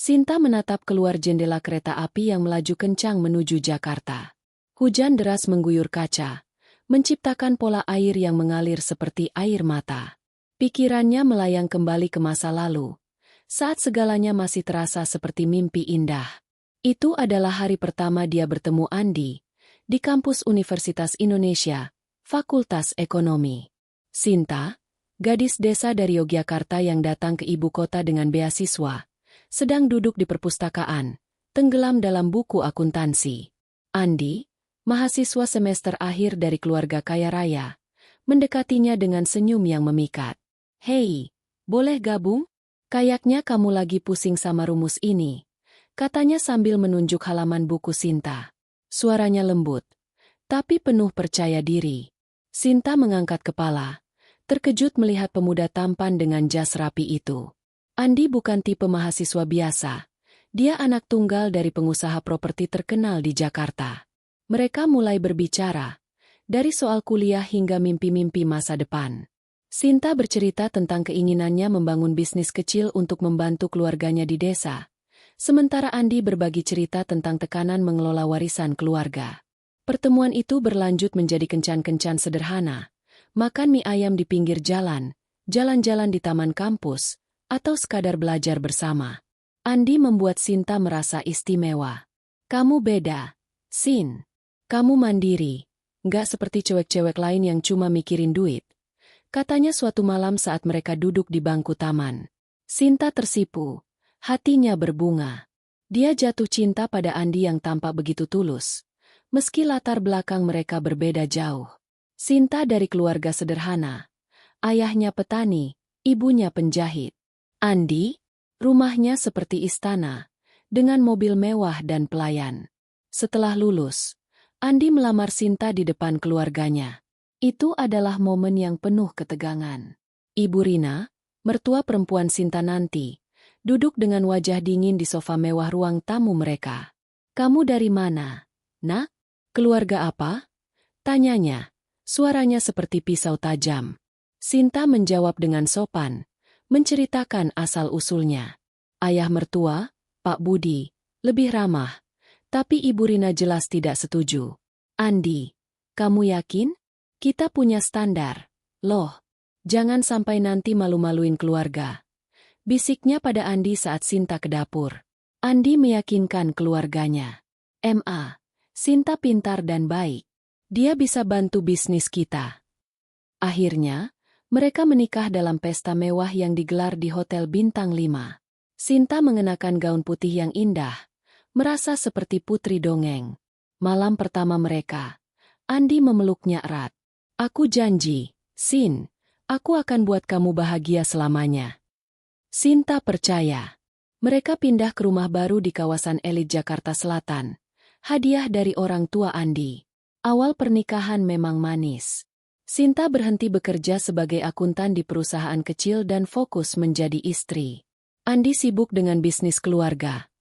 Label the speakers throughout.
Speaker 1: Sinta menatap keluar jendela kereta api yang melaju kencang menuju Jakarta. Hujan deras mengguyur kaca, menciptakan pola air yang mengalir seperti air mata. Pikirannya melayang kembali ke masa lalu, saat segalanya masih terasa seperti mimpi indah. Itu adalah hari pertama dia bertemu Andi, di kampus Universitas Indonesia, Fakultas Ekonomi. Sinta, gadis desa dari Yogyakarta yang datang ke ibu kota dengan beasiswa, sedang duduk di perpustakaan, tenggelam dalam buku akuntansi. Andi, mahasiswa semester akhir dari keluarga kaya raya, mendekatinya dengan senyum yang memikat. "Hei, boleh gabung? Kayaknya kamu lagi pusing sama rumus ini," katanya sambil menunjuk halaman buku Sinta. Suaranya lembut, tapi penuh percaya diri. Sinta mengangkat kepala, terkejut melihat pemuda tampan dengan jas rapi itu. Andi bukan tipe mahasiswa biasa. Dia anak tunggal dari pengusaha properti terkenal di Jakarta. Mereka mulai berbicara, dari soal kuliah hingga mimpi-mimpi masa depan. Sinta bercerita tentang keinginannya membangun bisnis kecil untuk membantu keluarganya di desa. Sementara Andi berbagi cerita tentang tekanan mengelola warisan keluarga. Pertemuan itu berlanjut menjadi kencan-kencan sederhana. Makan mie ayam di pinggir jalan, jalan-jalan di taman kampus, atau sekadar belajar bersama. Andi membuat Sinta merasa istimewa. "Kamu beda, Sin. Kamu mandiri, nggak seperti cewek-cewek lain yang cuma mikirin duit," katanya suatu malam saat mereka duduk di bangku taman. Sinta tersipu, hatinya berbunga. Dia jatuh cinta pada Andi yang tampak begitu tulus, meski latar belakang mereka berbeda jauh. Sinta dari keluarga sederhana, ayahnya petani, ibunya penjahit. Andi, rumahnya seperti istana, dengan mobil mewah dan pelayan. Setelah lulus, Andi melamar Sinta di depan keluarganya. Itu adalah momen yang penuh ketegangan. Ibu Rina, mertua perempuan Sinta nanti, duduk dengan wajah dingin di sofa mewah ruang tamu mereka. "Kamu dari mana, Nak? Keluarga apa?" tanyanya, suaranya seperti pisau tajam. Sinta menjawab dengan sopan, menceritakan asal-usulnya. Ayah mertua, Pak Budi, lebih ramah, tapi Ibu Rina jelas tidak setuju. "Andi, kamu yakin? Kita punya standar. Loh, jangan sampai nanti malu-maluin keluarga," bisiknya pada Andi saat Sinta ke dapur. Andi meyakinkan keluarganya. Sinta pintar dan baik. Dia bisa bantu bisnis kita." Akhirnya, mereka menikah dalam pesta mewah yang digelar di Hotel Bintang 5. Sinta mengenakan gaun putih yang indah, merasa seperti putri dongeng. Malam pertama mereka, Andi memeluknya erat. "Aku janji, Sin, aku akan buat kamu bahagia selamanya." Sinta percaya. Mereka pindah ke rumah baru di kawasan elit Jakarta Selatan. Hadiah dari orang tua Andi. Awal pernikahan memang manis. Sinta berhenti bekerja sebagai akuntan di perusahaan kecil dan fokus menjadi istri. Andi sibuk dengan bisnis keluarga,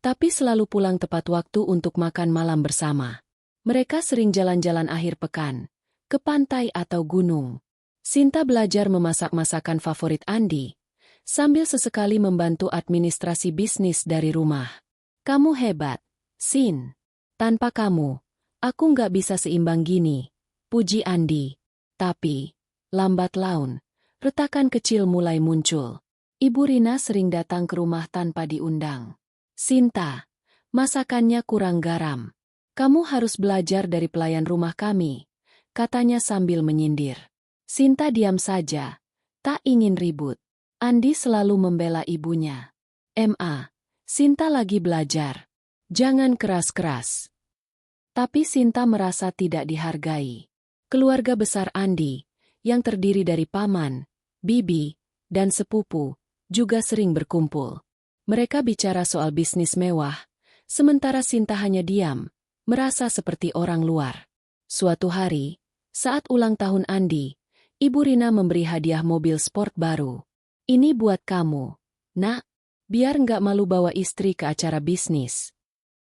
Speaker 1: tapi selalu pulang tepat waktu untuk makan malam bersama. Mereka sering jalan-jalan akhir pekan, ke pantai atau gunung. Sinta belajar memasak masakan favorit Andi, sambil sesekali membantu administrasi bisnis dari rumah. "Kamu hebat, Sin. Tanpa kamu, aku nggak bisa seimbang gini," puji Andi. Tapi, lambat laun, retakan kecil mulai muncul. Ibu Rina sering datang ke rumah tanpa diundang. "Sinta, masakannya kurang garam. Kamu harus belajar dari pelayan rumah kami," katanya sambil menyindir. Sinta diam saja, tak ingin ribut. Andi selalu membela ibunya. Sinta lagi belajar. Jangan keras-keras." Tapi Sinta merasa tidak dihargai. Keluarga besar Andi, yang terdiri dari paman, bibi, dan sepupu, juga sering berkumpul. Mereka bicara soal bisnis mewah, sementara Sinta hanya diam, merasa seperti orang luar. Suatu hari, saat ulang tahun Andi, Ibu Rina memberi hadiah mobil sport baru. "Ini buat kamu, Nak, biar nggak malu bawa istri ke acara bisnis."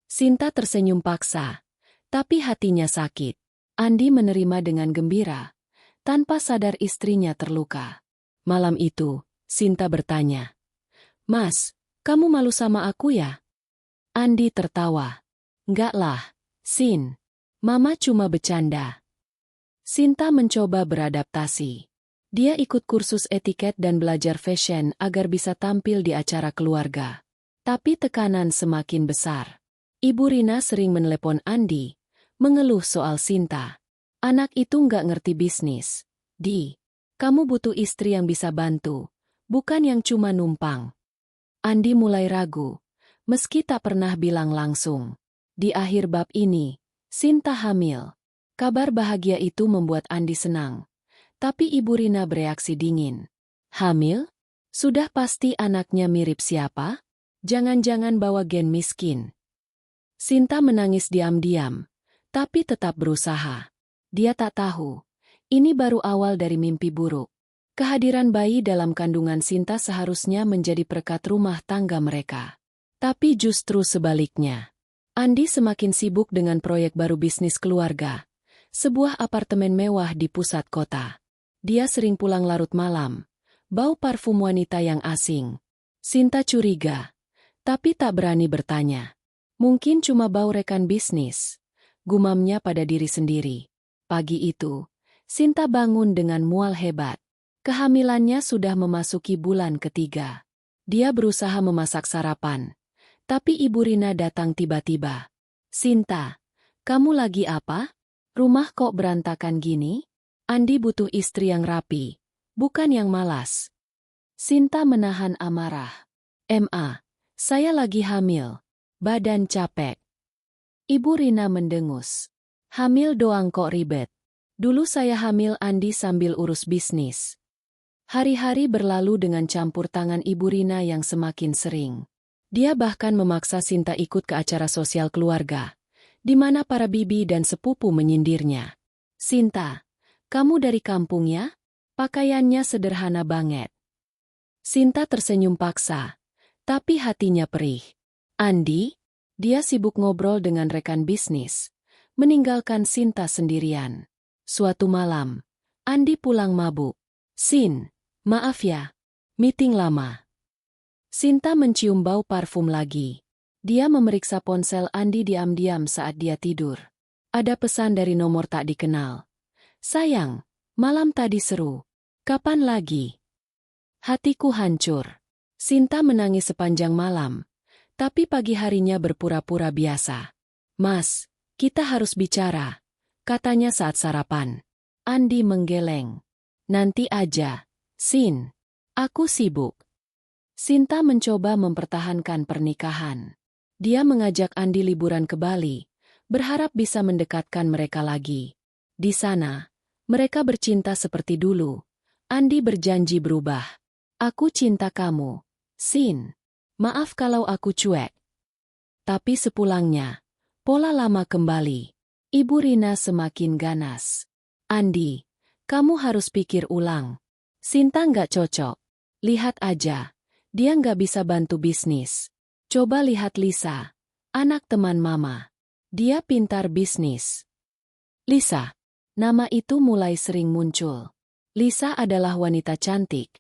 Speaker 1: Sinta tersenyum paksa, tapi hatinya sakit. Andi menerima dengan gembira, tanpa sadar istrinya terluka. Malam itu, Sinta bertanya, "Mas, Kamu malu sama aku ya? Andi tertawa. Enggak lah, Sin. Mama cuma bercanda. Sinta mencoba beradaptasi. Dia ikut kursus etiket dan belajar fashion agar bisa tampil di acara keluarga. Tapi tekanan semakin besar. Ibu Rina sering menelepon Andi, mengeluh soal Sinta. Anak itu nggak ngerti bisnis. Kamu butuh istri yang bisa bantu, bukan yang cuma numpang. Andi mulai ragu, meski tak pernah bilang langsung. Di akhir bab ini, Sinta hamil. Kabar bahagia itu membuat Andi senang. Tapi Ibu Rina bereaksi dingin. Hamil? Sudah pasti anaknya mirip siapa? Jangan-jangan bawa gen miskin. Sinta menangis diam-diam, tapi tetap berusaha. Dia tak tahu, ini baru awal dari mimpi buruk. Kehadiran bayi dalam kandungan Sinta seharusnya menjadi berkat rumah tangga mereka. Tapi justru sebaliknya. Andi semakin sibuk dengan proyek baru bisnis keluarga, sebuah apartemen mewah di pusat kota. Dia sering pulang larut malam, bau parfum wanita yang asing. Sinta curiga, tapi tak berani bertanya. Mungkin cuma bau rekan bisnis, gumamnya pada diri sendiri. Pagi itu, Sinta bangun dengan mual hebat. Kehamilannya sudah memasuki bulan ketiga. Dia berusaha memasak sarapan, tapi Ibu Rina datang tiba-tiba. Sinta, kamu lagi apa? Rumah kok berantakan gini? Andi butuh istri yang rapi, bukan yang malas. Sinta menahan amarah. Saya lagi hamil. Badan capek. Ibu Rina mendengus. Hamil doang kok ribet. Dulu saya hamil Andi sambil urus bisnis. Hari-hari berlalu dengan campur tangan Ibu Rina yang semakin sering. Dia bahkan memaksa Sinta ikut ke acara sosial keluarga, di mana para bibi dan sepupu menyindirnya. Sinta, kamu dari kampung ya? Pakaiannya sederhana banget. Sinta tersenyum paksa, tapi hatinya perih. Andi, dia sibuk ngobrol dengan rekan bisnis, meninggalkan Sinta sendirian. Suatu malam, Andi pulang mabuk. Sin, maaf ya, meeting lama. Sinta mencium bau parfum lagi. Dia memeriksa ponsel Andi diam-diam saat dia tidur. Ada pesan dari nomor tak dikenal. Sayang, malam tadi seru. Kapan lagi? Hatiku hancur. Sinta menangis sepanjang malam, tapi pagi harinya berpura-pura biasa. Mas, kita harus bicara, katanya saat sarapan. Andi menggeleng. Nanti aja, Sin. Aku sibuk. Sinta mencoba mempertahankan pernikahan. Dia mengajak Andi liburan ke Bali, berharap bisa mendekatkan mereka lagi. Di sana, mereka bercinta seperti dulu. Andi berjanji berubah. Aku cinta kamu, Sin. Maaf kalau aku cuek. Tapi sepulangnya, pola lama kembali. Ibu Rina semakin ganas. Andi, kamu harus pikir ulang. Sinta nggak cocok. Lihat aja, dia nggak bisa bantu bisnis. Coba lihat Lisa, anak teman mama. Dia pintar bisnis. Lisa, nama itu mulai sering muncul. Lisa adalah wanita cantik,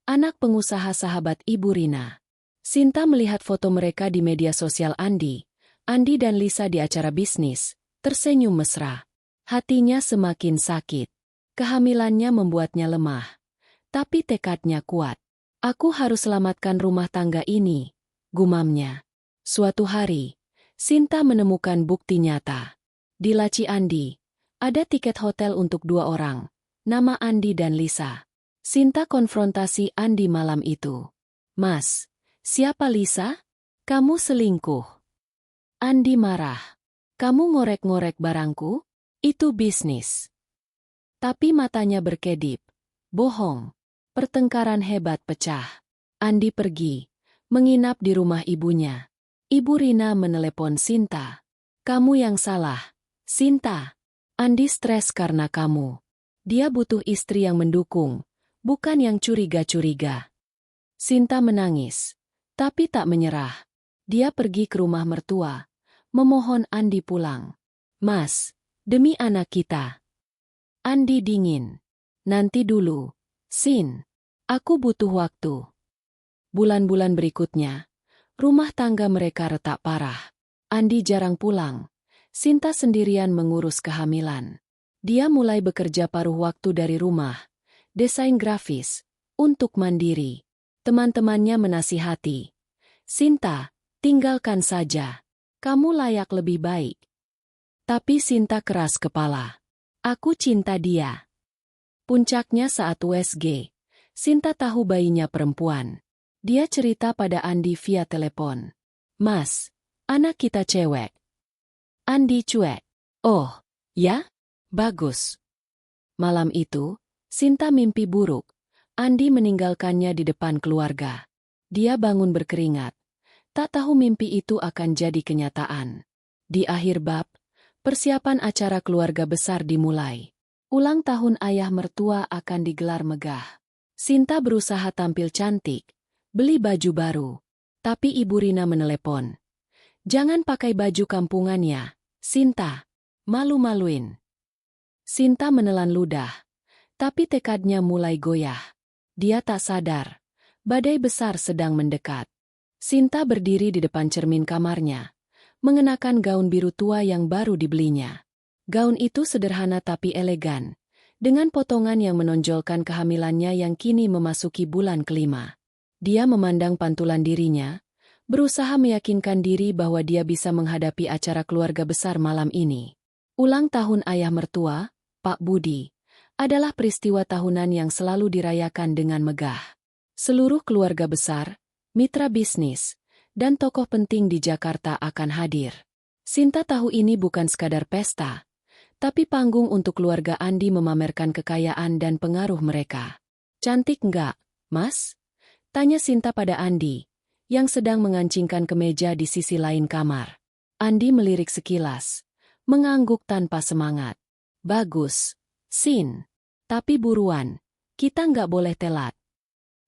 Speaker 1: anak pengusaha sahabat Ibu Rina. Sinta melihat foto mereka di media sosial Andi dan Lisa di acara bisnis, tersenyum mesra. Hatinya semakin sakit. Kehamilannya membuatnya lemah. Tapi tekadnya kuat. Aku harus selamatkan rumah tangga ini, gumamnya. Suatu hari, Sinta menemukan bukti nyata. Di laci Andi, ada tiket hotel untuk 2 orang, nama Andi dan Lisa. Sinta konfrontasi Andi malam itu. Mas, siapa Lisa? Kamu selingkuh. Andi marah. Kamu ngorek-ngorek barangku? Itu bisnis. Tapi matanya berkedip. Bohong. Pertengkaran hebat pecah. Andi pergi, menginap di rumah ibunya. Ibu Rina menelepon Sinta. Kamu yang salah, Sinta. Andi stres karena kamu. Dia butuh istri yang mendukung, bukan yang curiga-curiga. Sinta menangis, tapi tak menyerah. Dia pergi ke rumah mertua, memohon Andi pulang. Mas, demi anak kita. Andi dingin. Nanti dulu, Sin. Aku butuh waktu. Bulan-bulan berikutnya, Rumah tangga mereka retak parah. Andi jarang pulang. Sinta sendirian mengurus kehamilan. Dia mulai bekerja paruh waktu dari rumah, desain grafis, untuk mandiri. Teman-temannya menasihati, "Sinta, tinggalkan saja. Kamu layak lebih baik." Tapi Sinta keras kepala. "Aku cinta dia." Puncaknya saat USG, Sinta tahu bayinya perempuan. Dia cerita pada Andi via telepon. "Mas, anak kita cewek." Andi cuek. "Oh, ya? Bagus." Malam itu, Sinta mimpi buruk. Andi meninggalkannya di depan keluarga. Dia bangun berkeringat. Tak tahu mimpi itu akan jadi kenyataan. Di akhir bab, persiapan acara keluarga besar dimulai. Ulang tahun ayah mertua akan digelar megah. Sinta berusaha tampil cantik, beli baju baru. Tapi Ibu Rina menelepon. "Jangan pakai baju kampungannya, Sinta. Malu-maluin." Sinta menelan ludah. Tapi tekadnya mulai goyah. Dia tak sadar. Badai besar sedang mendekat. Sinta berdiri di depan cermin kamarnya, mengenakan gaun biru tua yang baru dibelinya. Gaun itu sederhana tapi elegan, dengan potongan yang menonjolkan kehamilannya yang kini memasuki bulan kelima. Dia memandang pantulan dirinya, berusaha meyakinkan diri bahwa dia bisa menghadapi acara keluarga besar malam ini. Ulang tahun ayah mertua, Pak Budi, adalah peristiwa tahunan yang selalu dirayakan dengan megah. Seluruh keluarga besar, mitra bisnis, dan tokoh penting di Jakarta akan hadir. Sinta tahu ini bukan sekadar pesta, tapi panggung untuk keluarga Andi memamerkan kekayaan dan pengaruh mereka. "Cantik enggak, Mas?" tanya Sinta pada Andi, yang sedang mengancingkan kemeja di sisi lain kamar. Andi melirik sekilas, mengangguk tanpa semangat. "Bagus, Sin. Tapi buruan, kita nggak boleh telat."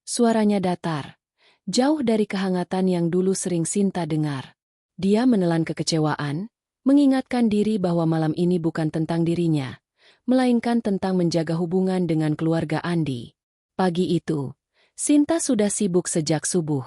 Speaker 1: Suaranya datar, jauh dari kehangatan yang dulu sering Sinta dengar. Dia menelan kekecewaan, mengingatkan diri bahwa malam ini bukan tentang dirinya, melainkan tentang menjaga hubungan dengan keluarga Andi. Pagi itu, Sinta sudah sibuk sejak subuh.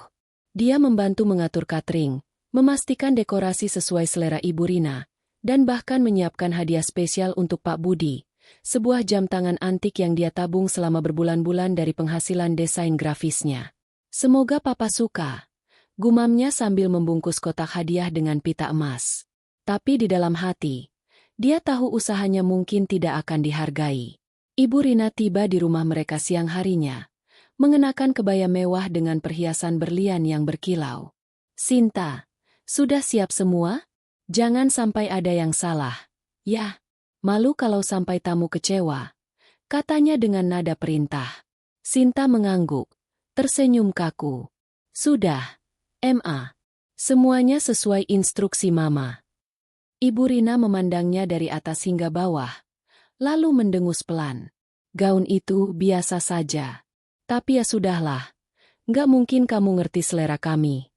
Speaker 1: Dia membantu mengatur catering, memastikan dekorasi sesuai selera Ibu Rina, dan bahkan menyiapkan hadiah spesial untuk Pak Budi, sebuah jam tangan antik yang dia tabung selama berbulan-bulan dari penghasilan desain grafisnya. "Semoga Papa suka," gumamnya sambil membungkus kotak hadiah dengan pita emas. Tapi di dalam hati, dia tahu usahanya mungkin tidak akan dihargai. Ibu Rina tiba di rumah mereka siang harinya, mengenakan kebaya mewah dengan perhiasan berlian yang berkilau. "Sinta, sudah siap semua? Jangan sampai ada yang salah." "Ya, malu kalau sampai tamu kecewa," katanya dengan nada perintah. Sinta mengangguk, tersenyum kaku. "Sudah, Ma. Semuanya sesuai instruksi Mama." Ibu Rina memandangnya dari atas hingga bawah, lalu mendengus pelan. "Gaun itu biasa saja. Tapi ya sudahlah, nggak mungkin kamu ngerti selera kami."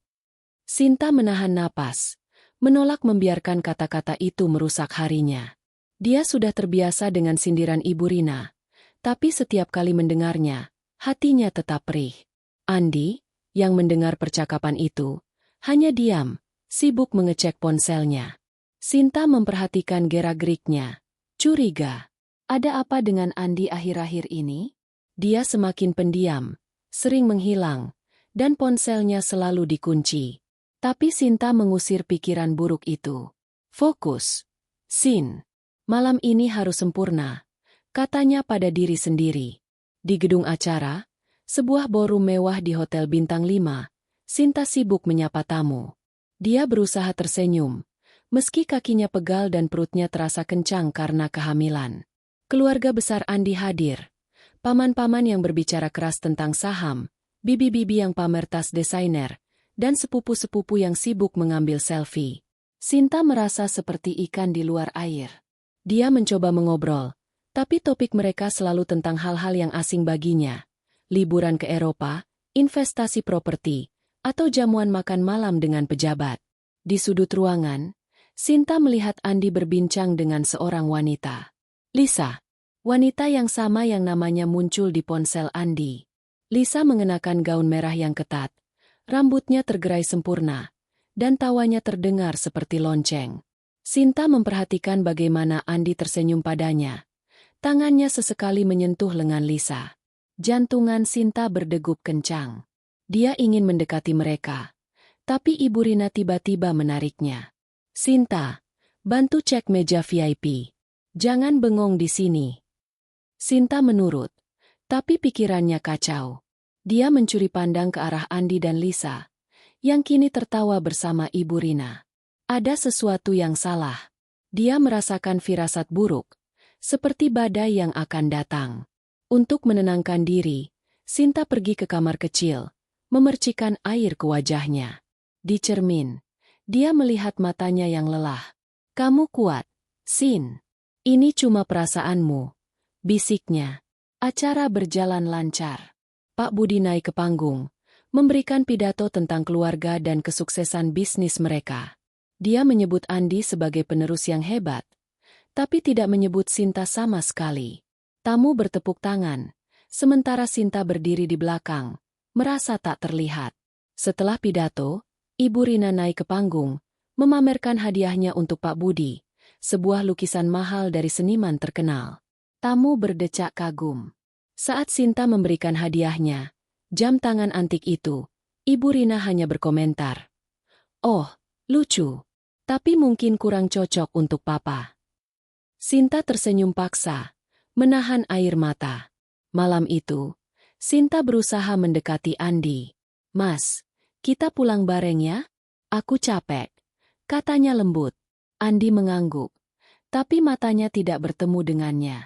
Speaker 1: Sinta menahan napas, menolak membiarkan kata-kata itu merusak harinya. Dia sudah terbiasa dengan sindiran Ibu Rina, tapi setiap kali mendengarnya, hatinya tetap perih. Andi, yang mendengar percakapan itu, hanya diam, sibuk mengecek ponselnya. Sinta memperhatikan gerak-geriknya, curiga. Ada apa dengan Andi akhir-akhir ini? Dia semakin pendiam, sering menghilang, dan ponselnya selalu dikunci. Tapi Sinta mengusir pikiran buruk itu. "Fokus, Sin. Malam ini harus sempurna," katanya pada diri sendiri. Di gedung acara, sebuah ballroom mewah di Hotel Bintang 5, Sinta sibuk menyapa tamu. Dia berusaha tersenyum, meski kakinya pegal dan perutnya terasa kencang karena kehamilan. Keluarga besar Andi hadir. Paman-paman yang berbicara keras tentang saham, bibi-bibi yang pamer tas desainer, dan sepupu-sepupu yang sibuk mengambil selfie. Sinta merasa seperti ikan di luar air. Dia mencoba mengobrol, tapi topik mereka selalu tentang hal-hal yang asing baginya. Liburan ke Eropa, investasi properti, atau jamuan makan malam dengan pejabat. Di sudut ruangan, Sinta melihat Andi berbincang dengan seorang wanita. Lisa. Wanita yang sama yang namanya muncul di ponsel Andi. Lisa mengenakan gaun merah yang ketat, Rambutnya tergerai sempurna, dan tawanya terdengar seperti lonceng. Sinta memperhatikan bagaimana Andi tersenyum padanya. Tangannya sesekali menyentuh lengan Lisa. Jantungan Sinta berdegup kencang. Dia ingin mendekati mereka, tapi Ibu Rina tiba-tiba menariknya. Sinta, bantu cek meja VIP. Jangan bengong di sini. Sinta menurut, tapi pikirannya kacau. Dia mencuri pandang ke arah Andi dan Lisa, yang kini tertawa bersama Ibu Rina. Ada sesuatu yang salah. Dia merasakan firasat buruk, seperti badai yang akan datang. Untuk menenangkan diri, Sinta pergi ke kamar kecil, memercikan air ke wajahnya. Di cermin, dia melihat matanya yang lelah. Kamu kuat, Sin. Ini cuma perasaanmu, bisiknya. Acara berjalan lancar. Pak Budi naik ke panggung, memberikan pidato tentang keluarga dan kesuksesan bisnis mereka. Dia menyebut Andi sebagai penerus yang hebat, tapi tidak menyebut Sinta sama sekali. Tamu bertepuk tangan, sementara Sinta berdiri di belakang, merasa tak terlihat. Setelah pidato, Ibu Rina naik ke panggung, memamerkan hadiahnya untuk Pak Budi, sebuah lukisan mahal dari seniman terkenal. Tamu berdecak kagum. Saat Sinta memberikan hadiahnya, jam tangan antik itu, Ibu Rina hanya berkomentar, "Oh, lucu. Tapi mungkin kurang cocok untuk Papa." Sinta tersenyum paksa, menahan air mata. Malam itu, Sinta berusaha mendekati Andi. "Mas, kita pulang bareng ya? Aku capek," katanya lembut. Andi mengangguk, tapi matanya tidak bertemu dengannya.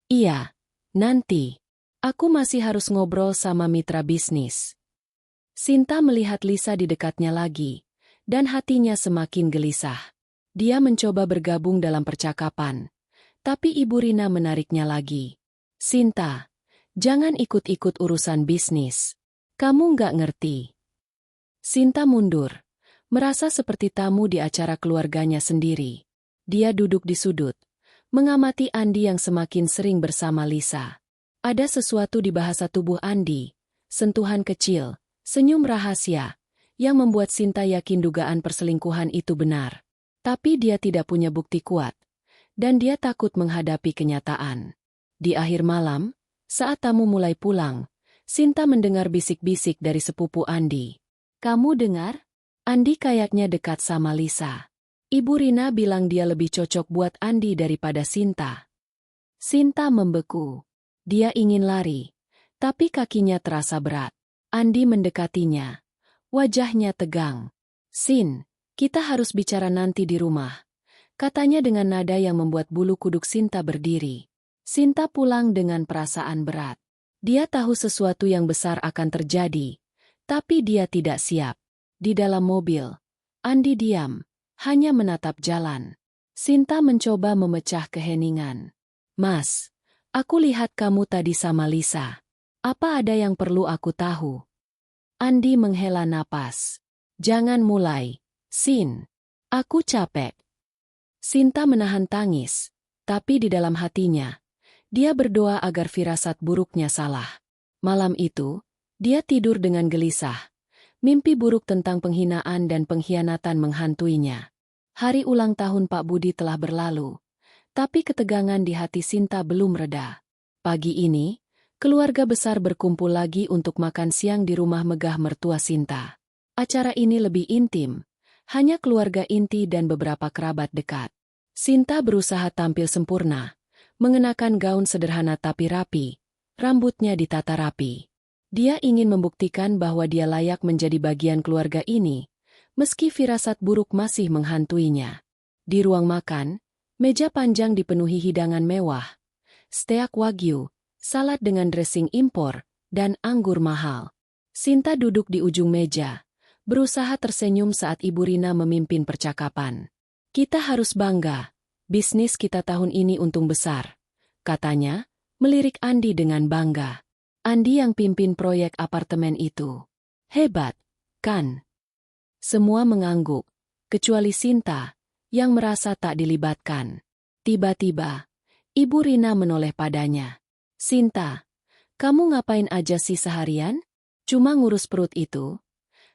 Speaker 1: "Iya, nanti. Aku masih harus ngobrol sama mitra bisnis." Sinta melihat Lisa di dekatnya lagi, dan hatinya semakin gelisah. Dia mencoba bergabung dalam percakapan, tapi Ibu Rina menariknya lagi. "Sinta, jangan ikut-ikut urusan bisnis. Kamu nggak ngerti." Sinta mundur, merasa seperti tamu di acara keluarganya sendiri. Dia duduk di sudut, mengamati Andi yang semakin sering bersama Lisa. Ada sesuatu di bahasa tubuh Andi, sentuhan kecil, senyum rahasia, yang membuat Sinta yakin dugaan perselingkuhan itu benar. Tapi dia tidak punya bukti kuat, dan dia takut menghadapi kenyataan. Di akhir malam, saat tamu mulai pulang, Sinta mendengar bisik-bisik dari sepupu Andi. "Kamu dengar? Andi kayaknya dekat sama Lisa." Ibu Rina bilang dia lebih cocok buat Andi daripada Sinta. Sinta membeku. Dia ingin lari, tapi kakinya terasa berat. Andi mendekatinya. Wajahnya tegang. "Sin, kita harus bicara nanti di rumah," katanya dengan nada yang membuat bulu kuduk Sinta berdiri. Sinta pulang dengan perasaan berat. Dia tahu sesuatu yang besar akan terjadi, tapi dia tidak siap. Di dalam mobil, Andi diam, hanya menatap jalan. Sinta mencoba memecah keheningan. "Mas, aku lihat kamu tadi sama Lisa. Apa ada yang perlu aku tahu?" Andi menghela napas. "Jangan mulai, Sin. Aku capek." Sinta menahan tangis, tapi di dalam hatinya, dia berdoa agar firasat buruknya salah. Malam itu, dia tidur dengan gelisah. Mimpi buruk tentang penghinaan dan pengkhianatan menghantuinya. Hari ulang tahun Pak Budi telah berlalu, tapi ketegangan di hati Sinta belum reda. Pagi ini, keluarga besar berkumpul lagi untuk makan siang di rumah megah mertua Sinta. Acara ini lebih intim, hanya keluarga inti dan beberapa kerabat dekat. Sinta berusaha tampil sempurna, mengenakan gaun sederhana tapi rapi, rambutnya ditata rapi. Dia ingin membuktikan bahwa dia layak menjadi bagian keluarga ini, meski firasat buruk masih menghantuinya. Di ruang makan, meja panjang dipenuhi hidangan mewah, steak wagyu, salad dengan dressing impor, dan anggur mahal. Sinta duduk di ujung meja, berusaha tersenyum saat Ibu Rina memimpin percakapan. "Kita harus bangga, bisnis kita tahun ini untung besar," katanya, melirik Andi dengan bangga. Andi yang pimpin proyek apartemen itu. "Hebat, kan?" Semua mengangguk, kecuali Sinta, yang merasa tak dilibatkan. Tiba-tiba, Ibu Rina menoleh padanya. "Sinta, kamu ngapain aja sih seharian? Cuma ngurus perut itu?"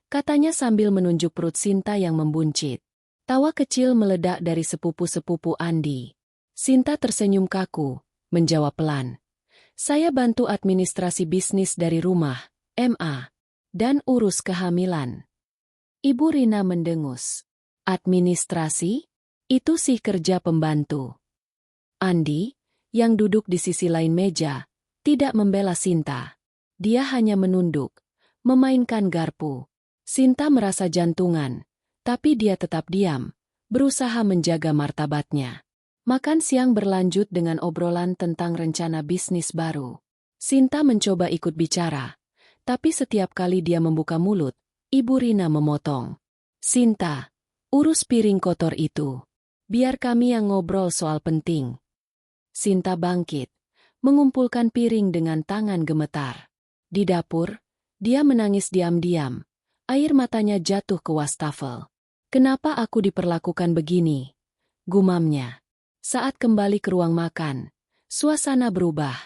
Speaker 1: Katanya sambil menunjuk perut Sinta yang membuncit. Tawa kecil meledak dari sepupu-sepupu Andi. Sinta tersenyum kaku, menjawab pelan. Saya bantu administrasi bisnis dari rumah, MA, dan urus kehamilan. Ibu Rina mendengus. Administrasi? Itu sih kerja pembantu. Andi, yang duduk di sisi lain meja, tidak membela Sinta. Dia hanya menunduk, memainkan garpu. Sinta merasa jantungan, tapi dia tetap diam, berusaha menjaga martabatnya. Makan siang berlanjut dengan obrolan tentang rencana bisnis baru. Sinta mencoba ikut bicara, tapi setiap kali dia membuka mulut, Ibu Rina memotong. Sinta, urus piring kotor itu. Biar kami yang ngobrol soal penting. Sinta bangkit, mengumpulkan piring dengan tangan gemetar. Di dapur, dia menangis diam-diam. Air matanya jatuh ke wastafel. Kenapa aku diperlakukan begini? Gumamnya. Saat kembali ke ruang makan, suasana berubah.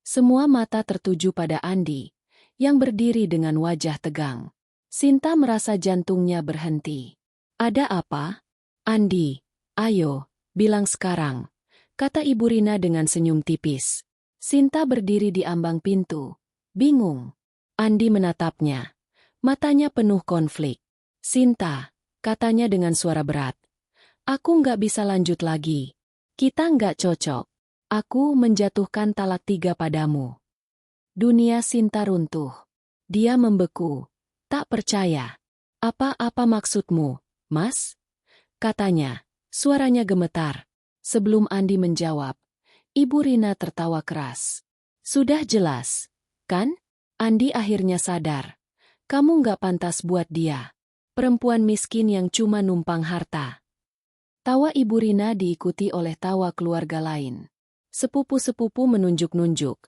Speaker 1: Semua mata tertuju pada Andi, yang berdiri dengan wajah tegang. Sinta merasa jantungnya berhenti. Ada apa? Andi, ayo, bilang sekarang, kata Ibu Rina dengan senyum tipis. Sinta berdiri di ambang pintu, bingung. Andi menatapnya, matanya penuh konflik. Sinta, katanya dengan suara berat. Aku nggak bisa lanjut lagi. Kita nggak cocok. Aku menjatuhkan talak 3 padamu. Dunia Sinta runtuh. Dia membeku. Tak percaya. Apa-apa maksudmu, Mas? Katanya, suaranya gemetar. Sebelum Andi menjawab, Ibu Rina tertawa keras. Sudah jelas, kan? Andi akhirnya sadar. Kamu nggak pantas buat dia. Perempuan miskin yang cuma numpang harta. Tawa Ibu Rina diikuti oleh tawa keluarga lain. Sepupu-sepupu menunjuk-nunjuk.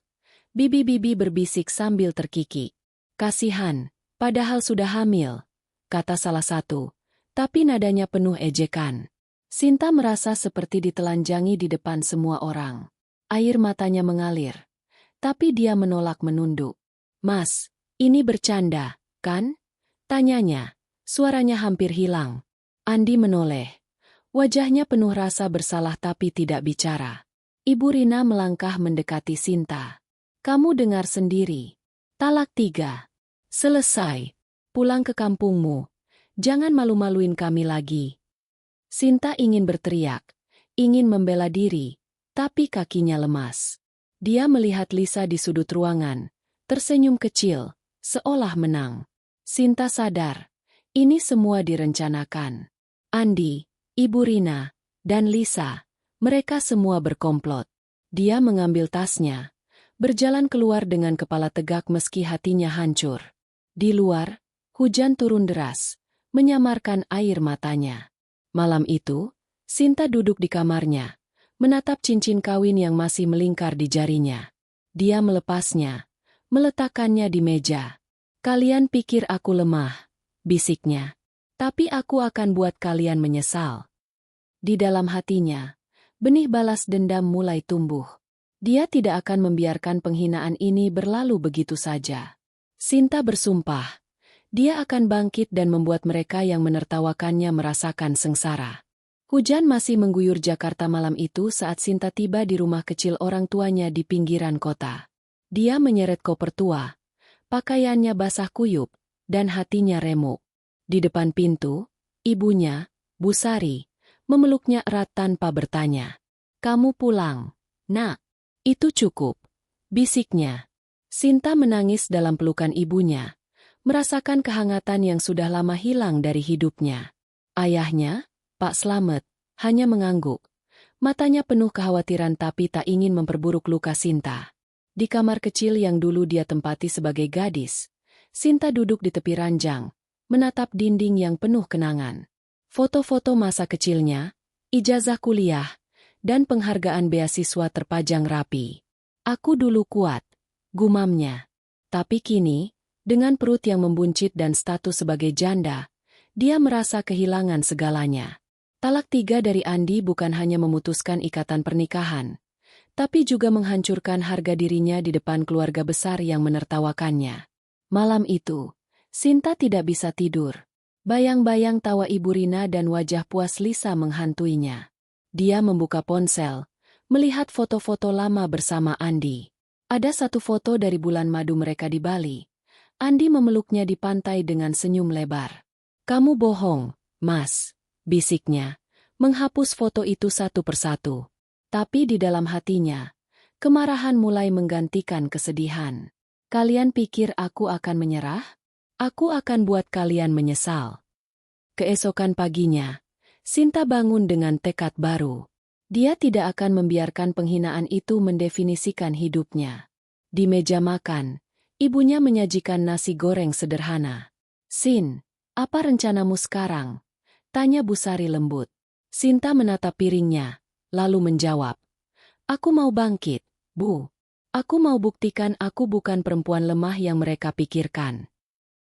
Speaker 1: Bibi-bibi berbisik sambil terkikik. Kasihan, padahal sudah hamil, kata salah satu. Tapi nadanya penuh ejekan. Sinta merasa seperti ditelanjangi di depan semua orang. Air matanya mengalir. Tapi dia menolak menunduk. Mas, ini bercanda, kan? Tanyanya, suaranya hampir hilang. Andi menoleh. Wajahnya penuh rasa bersalah tapi tidak bicara. Ibu Rina melangkah mendekati Sinta. Kamu dengar sendiri. Talak 3. Selesai. Pulang ke kampungmu. Jangan malu-maluin kami lagi. Sinta ingin berteriak, ingin membela diri, tapi kakinya lemas. Dia melihat Lisa di sudut ruangan, tersenyum kecil, seolah menang. Sinta sadar, ini semua direncanakan. Andi, Ibu Rina, dan Lisa, mereka semua berkomplot. Dia mengambil tasnya, berjalan keluar dengan kepala tegak meski hatinya hancur. Di luar, hujan turun deras, menyamarkan air matanya. Malam itu, Sinta duduk di kamarnya, menatap cincin kawin yang masih melingkar di jarinya. Dia melepasnya, meletakkannya di meja. Kalian pikir aku lemah, bisiknya. Tapi aku akan buat kalian menyesal. Di dalam hatinya, benih balas dendam mulai tumbuh. Dia tidak akan membiarkan penghinaan ini berlalu begitu saja. Sinta bersumpah, dia akan bangkit dan membuat mereka yang menertawakannya merasakan sengsara. Hujan masih mengguyur Jakarta malam itu saat Sinta tiba di rumah kecil orang tuanya di pinggiran kota. Dia menyeret koper tua, pakaiannya basah kuyup, dan hatinya remuk. Di depan pintu, ibunya, Bu Sari, memeluknya erat tanpa bertanya. Kamu pulang, Nak. Itu cukup, bisiknya. Sinta menangis dalam pelukan ibunya, merasakan kehangatan yang sudah lama hilang dari hidupnya. Ayahnya, Pak Slamet, hanya mengangguk. Matanya penuh kekhawatiran tapi tak ingin memperburuk luka Sinta. Di kamar kecil yang dulu dia tempati sebagai gadis, Sinta duduk di tepi ranjang, menatap dinding yang penuh kenangan. Foto-foto masa kecilnya, ijazah kuliah, dan penghargaan beasiswa terpajang rapi. Aku dulu kuat, gumamnya. Tapi kini, dengan perut yang membuncit dan status sebagai janda, dia merasa kehilangan segalanya. Talak 3 dari Andi bukan hanya memutuskan ikatan pernikahan, tapi juga menghancurkan harga dirinya di depan keluarga besar yang menertawakannya. Malam itu, Sinta tidak bisa tidur. Bayang-bayang tawa Ibu Rina dan wajah puas Lisa menghantuinya. Dia membuka ponsel, melihat foto-foto lama bersama Andi. Ada satu foto dari bulan madu mereka di Bali. Andi memeluknya di pantai dengan senyum lebar. "Kamu bohong, Mas," bisiknya, menghapus foto itu satu persatu. Tapi di dalam hatinya, kemarahan mulai menggantikan kesedihan. "Kalian pikir aku akan menyerah? Aku akan buat kalian menyesal." Keesokan paginya, Sinta bangun dengan tekad baru. Dia tidak akan membiarkan penghinaan itu mendefinisikan hidupnya. Di meja makan, ibunya menyajikan nasi goreng sederhana. "Sin, apa rencanamu sekarang?" tanya Bu Sari lembut. Sinta menatap piringnya, lalu menjawab, "Aku mau bangkit, Bu. Aku mau buktikan aku bukan perempuan lemah yang mereka pikirkan."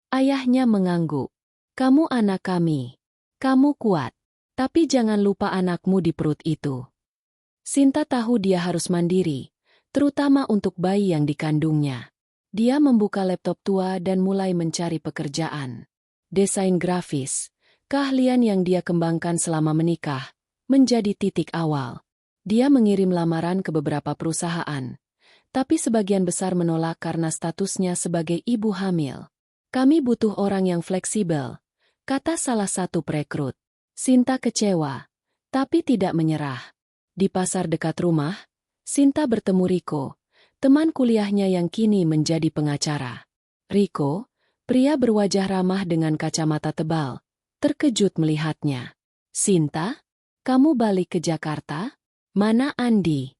Speaker 1: Ayahnya mengangguk. "Kamu anak kami. Kamu kuat. Tapi jangan lupa anakmu di perut itu." Sinta tahu dia harus mandiri, terutama untuk bayi yang dikandungnya. Dia membuka laptop tua dan mulai mencari pekerjaan. Desain grafis, keahlian yang dia kembangkan selama menikah, menjadi titik awal. Dia mengirim lamaran ke beberapa perusahaan, tapi sebagian besar menolak karena statusnya sebagai ibu hamil. "Kami butuh orang yang fleksibel," kata salah satu perekrut. Sinta kecewa, tapi tidak menyerah. Di pasar dekat rumah, Sinta bertemu Riko, teman kuliahnya yang kini menjadi pengacara. Riko, pria berwajah ramah dengan kacamata tebal, terkejut melihatnya. "Sinta, kamu balik ke Jakarta? Mana Andi?"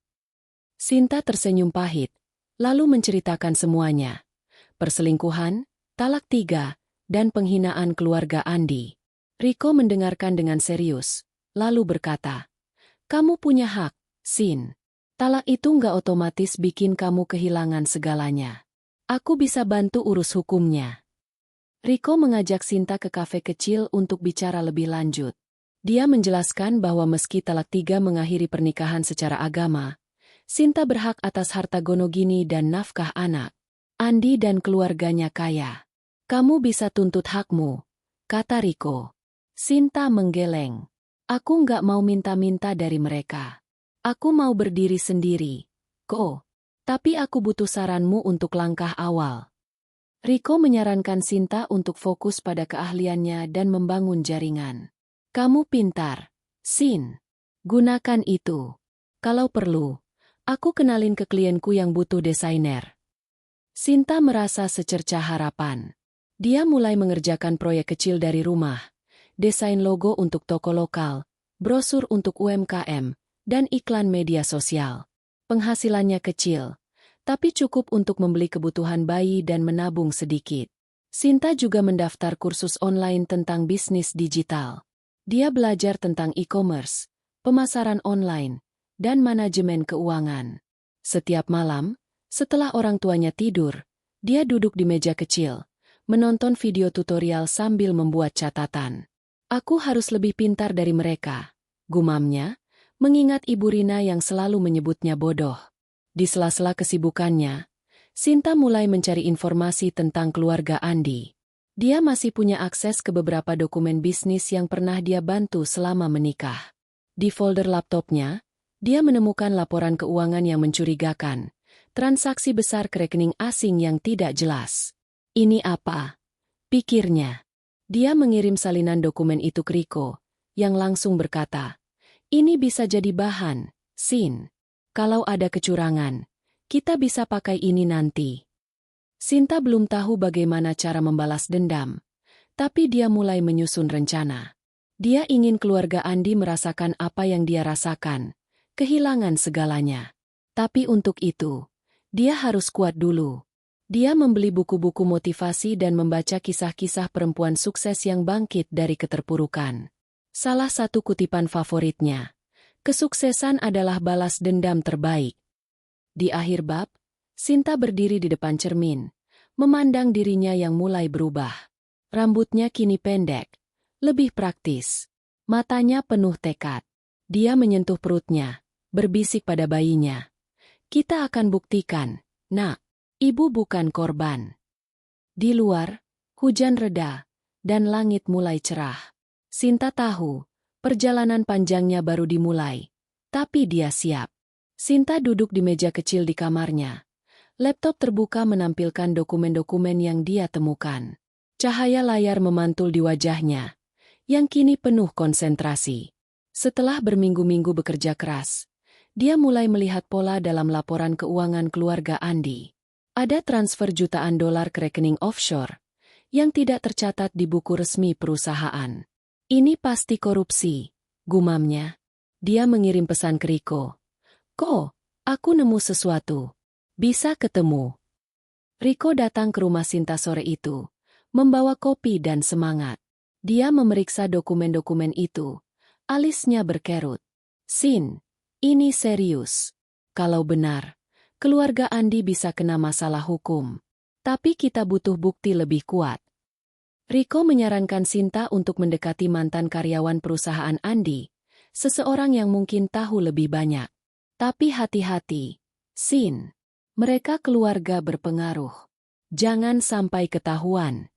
Speaker 1: Sinta tersenyum pahit, lalu menceritakan semuanya. Perselingkuhan, talak 3, dan penghinaan keluarga Andi. Riko mendengarkan dengan serius, lalu berkata, "Kamu punya hak, Sin. Talak itu nggak otomatis bikin kamu kehilangan segalanya. Aku bisa bantu urus hukumnya." Riko mengajak Sinta ke kafe kecil untuk bicara lebih lanjut. Dia menjelaskan bahwa meski talak 3 mengakhiri pernikahan secara agama, Sinta berhak atas harta gonogini dan nafkah anak. Andi dan keluarganya kaya. "Kamu bisa tuntut hakmu," kata Riko. Sinta menggeleng. "Aku nggak mau minta-minta dari mereka. Aku mau berdiri sendiri, Ko. Tapi aku butuh saranmu untuk langkah awal." Riko menyarankan Sinta untuk fokus pada keahliannya dan membangun jaringan. "Kamu pintar, Sin. Gunakan itu. Kalau perlu, aku kenalin ke klienku yang butuh desainer." Sinta merasa secercah harapan. Dia mulai mengerjakan proyek kecil dari rumah, desain logo untuk toko lokal, brosur untuk UMKM, dan iklan media sosial. Penghasilannya kecil, tapi cukup untuk membeli kebutuhan bayi dan menabung sedikit. Sinta juga mendaftar kursus online tentang bisnis digital. Dia belajar tentang e-commerce, pemasaran online, dan manajemen keuangan. Setiap malam, setelah orang tuanya tidur, dia duduk di meja kecil, menonton video tutorial sambil membuat catatan. "Aku harus lebih pintar dari mereka," gumamnya, mengingat Ibu Rina yang selalu menyebutnya bodoh. Di sela-sela kesibukannya, Sinta mulai mencari informasi tentang keluarga Andi. Dia masih punya akses ke beberapa dokumen bisnis yang pernah dia bantu selama menikah. Di folder laptopnya, dia menemukan laporan keuangan yang mencurigakan, transaksi besar ke rekening asing yang tidak jelas. "Ini apa?" pikirnya. Dia mengirim salinan dokumen itu ke Riko, yang langsung berkata, "Ini bisa jadi bahan, Sin. Kalau ada kecurangan, kita bisa pakai ini nanti." Sinta belum tahu bagaimana cara membalas dendam, tapi dia mulai menyusun rencana. Dia ingin keluarga Andi merasakan apa yang dia rasakan, kehilangan segalanya. Tapi untuk itu, dia harus kuat dulu. Dia membeli buku-buku motivasi dan membaca kisah-kisah perempuan sukses yang bangkit dari keterpurukan. Salah satu kutipan favoritnya, "Kesuksesan adalah balas dendam terbaik." Di akhir bab, Sinta berdiri di depan cermin, memandang dirinya yang mulai berubah. Rambutnya kini pendek, lebih praktis. Matanya penuh tekad. Dia menyentuh perutnya, berbisik pada bayinya, "Kita akan buktikan, Nak. Ibu bukan korban." Di luar, Hujan reda, dan langit mulai cerah. Sinta tahu, perjalanan panjangnya baru dimulai. Tapi dia siap. Sinta duduk di meja kecil di kamarnya. Laptop terbuka menampilkan dokumen-dokumen yang dia temukan. Cahaya layar memantul di wajahnya, yang kini penuh konsentrasi. Setelah berminggu-minggu bekerja keras, dia mulai melihat pola dalam laporan keuangan keluarga Andi. Ada transfer jutaan dolar ke rekening offshore, yang tidak tercatat di buku resmi perusahaan. Ini pasti korupsi, gumamnya. Dia mengirim pesan ke Riko. Ko, aku nemu sesuatu. Bisa ketemu. Riko datang ke rumah Sinta sore itu, membawa kopi dan semangat. Dia memeriksa dokumen-dokumen itu. Alisnya berkerut. Sin, ini serius. Kalau benar, keluarga Andi bisa kena masalah hukum. Tapi kita butuh bukti lebih kuat. Riko menyarankan Sinta untuk mendekati mantan karyawan perusahaan Andi, seseorang yang mungkin tahu lebih banyak. Tapi hati-hati, Sin. Mereka keluarga berpengaruh. Jangan sampai ketahuan.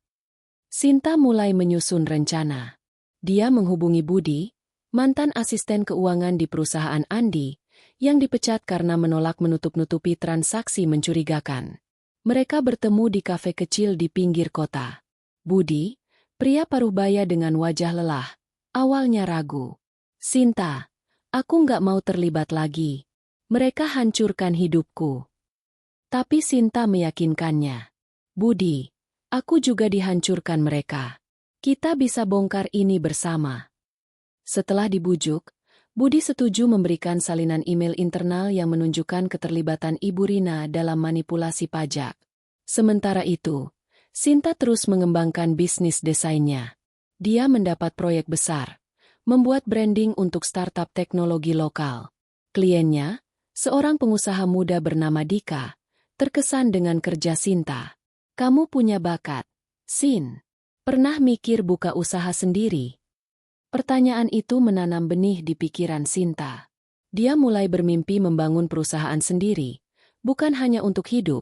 Speaker 1: Sinta mulai menyusun rencana. Dia menghubungi Budi, mantan asisten keuangan di perusahaan Andi, yang dipecat karena menolak menutup-nutupi transaksi mencurigakan. Mereka bertemu di kafe kecil di pinggir kota. Budi, pria paruhbaya dengan wajah lelah, awalnya ragu. Sinta, aku nggak mau terlibat lagi. Mereka hancurkan hidupku. Tapi Sinta meyakinkannya. Budi, aku juga dihancurkan mereka. Kita bisa bongkar ini bersama. Setelah dibujuk, Budi setuju memberikan salinan email internal yang menunjukkan keterlibatan Ibu Rina dalam manipulasi pajak. Sementara itu, Sinta terus mengembangkan bisnis desainnya. Dia mendapat proyek besar, membuat branding untuk startup teknologi lokal. Kliennya, seorang pengusaha muda bernama Dika, terkesan dengan kerja Sinta. Kamu punya bakat, Sin. Pernah mikir buka usaha sendiri? Pertanyaan itu menanam benih di pikiran Sinta. Dia mulai bermimpi membangun perusahaan sendiri, bukan hanya untuk hidup,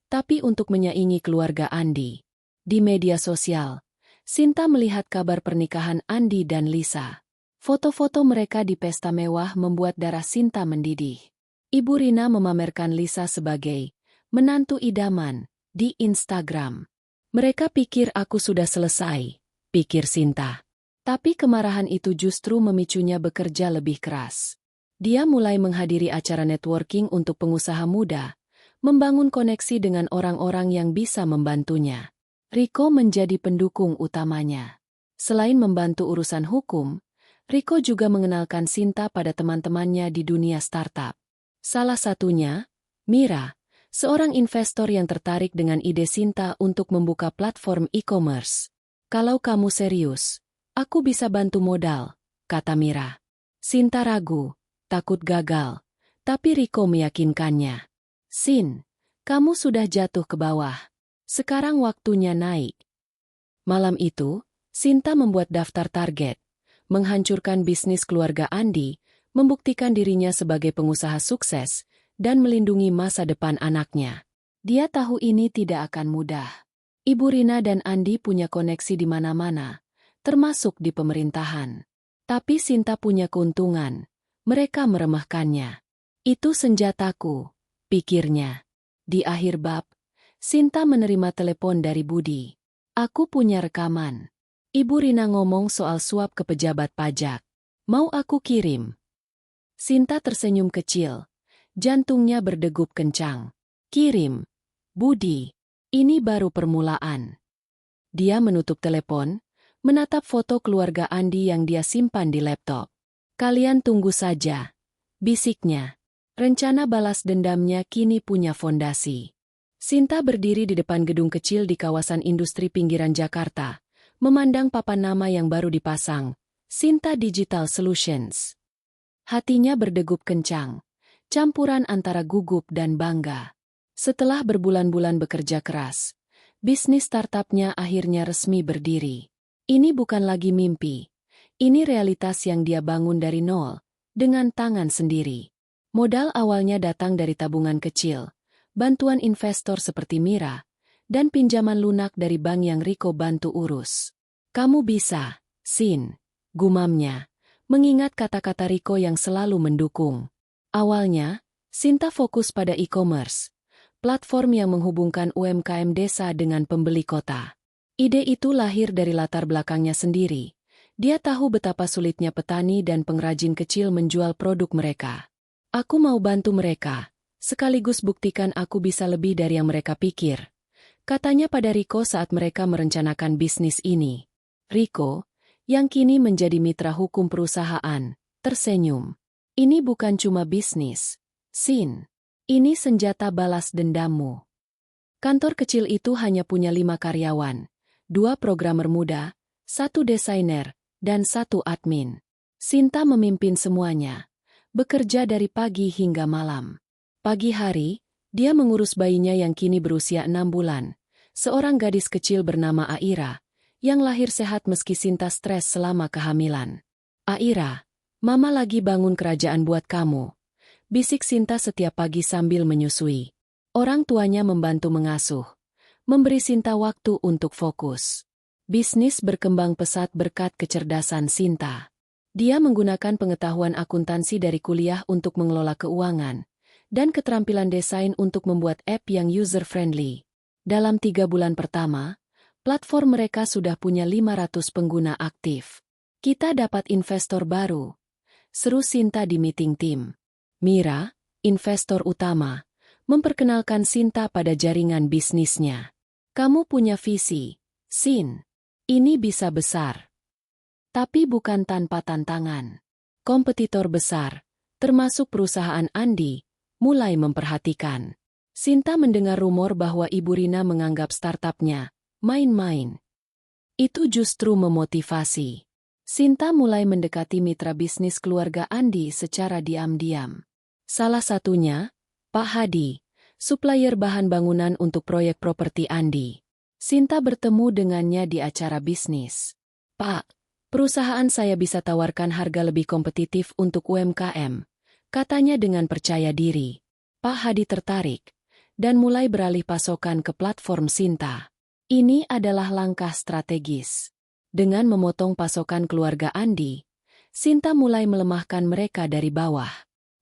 Speaker 1: tapi untuk menyaingi keluarga Andi. Di media sosial, Sinta melihat kabar pernikahan Andi dan Lisa. Foto-foto mereka di pesta mewah membuat darah Sinta mendidih. Ibu Rina memamerkan Lisa sebagai menantu idaman di Instagram. Mereka pikir aku sudah selesai, pikir Sinta. Tapi kemarahan itu justru memicunya bekerja lebih keras. Dia mulai menghadiri acara networking untuk pengusaha muda, membangun koneksi dengan orang-orang yang bisa membantunya. Riko menjadi pendukung utamanya. Selain membantu urusan hukum, Riko juga mengenalkan Sinta pada teman-temannya di dunia startup. Salah satunya, Mira, seorang investor yang tertarik dengan ide Sinta untuk membuka platform e-commerce. Kalau kamu serius, aku bisa bantu modal, kata Mira. Sinta ragu, takut gagal, tapi Riko meyakinkannya. Sin, kamu sudah jatuh ke bawah. Sekarang waktunya naik. Malam itu, Sinta membuat daftar target, menghancurkan bisnis keluarga Andi, membuktikan dirinya sebagai pengusaha sukses, dan melindungi masa depan anaknya. Dia tahu ini tidak akan mudah. Ibu Rina dan Andi punya koneksi di mana-mana, termasuk di pemerintahan. Tapi Sinta punya keuntungan, mereka meremehkannya. Itu senjataku, pikirnya. Di akhir bab, Sinta menerima telepon dari Budi. Aku punya rekaman. Ibu Rina ngomong soal suap ke pejabat pajak. Mau aku kirim? Sinta tersenyum kecil. Jantungnya berdegup kencang. Kirim. Budi. Ini baru permulaan. Dia menutup telepon, menatap foto keluarga Andi yang dia simpan di laptop. Kalian tunggu saja, bisiknya. Rencana balas dendamnya kini punya fondasi. Sinta berdiri di depan gedung kecil di kawasan industri pinggiran Jakarta, memandang papan nama yang baru dipasang, Sinta Digital Solutions. Hatinya berdegup kencang, campuran antara gugup dan bangga. Setelah berbulan-bulan bekerja keras, bisnis startupnya akhirnya resmi berdiri. Ini bukan lagi mimpi. Ini realitas yang dia bangun dari nol, dengan tangan sendiri. Modal awalnya datang dari tabungan kecil, bantuan investor seperti Mira, dan pinjaman lunak dari bank yang Riko bantu urus. Kamu bisa, Sin, gumamnya, mengingat kata-kata Riko yang selalu mendukung. Awalnya, Sinta fokus pada e-commerce, platform yang menghubungkan UMKM desa dengan pembeli kota. Ide itu lahir dari latar belakangnya sendiri. Dia tahu betapa sulitnya petani dan pengrajin kecil menjual produk mereka. Aku mau bantu mereka, sekaligus buktikan aku bisa lebih dari yang mereka pikir, katanya pada Riko saat mereka merencanakan bisnis ini. Riko, yang kini menjadi mitra hukum perusahaan, tersenyum. Ini bukan cuma bisnis, Sin. Ini senjata balas dendammu. Kantor kecil itu hanya punya 5 karyawan, 2 programmer muda, 1 desainer, dan 1 admin. Sinta memimpin semuanya, bekerja dari pagi hingga malam. Pagi hari, dia mengurus bayinya yang kini berusia 6 bulan, seorang gadis kecil bernama Aira, yang lahir sehat meski Sinta stres selama kehamilan. Aira, Mama lagi bangun kerajaan buat kamu, bisik Sinta setiap pagi sambil menyusui. Orang tuanya membantu mengasuh, memberi Sinta waktu untuk fokus. Bisnis berkembang pesat berkat kecerdasan Sinta. Dia menggunakan pengetahuan akuntansi dari kuliah untuk mengelola keuangan, dan keterampilan desain untuk membuat app yang user-friendly. Dalam 3 bulan pertama, platform mereka sudah punya 500 pengguna aktif. Kita dapat investor baru, seru Sinta di meeting tim. Mira, investor utama, memperkenalkan Sinta pada jaringan bisnisnya. Kamu punya visi, Sin. Ini bisa besar. Tapi bukan tanpa tantangan. Kompetitor besar, termasuk perusahaan Andi, mulai memperhatikan. Sinta mendengar rumor bahwa Ibu Rina menganggap startupnya main-main. Itu justru memotivasi. Sinta mulai mendekati mitra bisnis keluarga Andi secara diam-diam. Salah satunya, Pak Hadi, supplier bahan bangunan untuk proyek properti Andi. Sinta bertemu dengannya di acara bisnis. Pak, perusahaan saya bisa tawarkan harga lebih kompetitif untuk UMKM, katanya dengan percaya diri. Pak Hadi tertarik, dan mulai beralih pasokan ke platform Sinta. Ini adalah langkah strategis. Dengan memotong pasokan keluarga Andi, Sinta mulai melemahkan mereka dari bawah.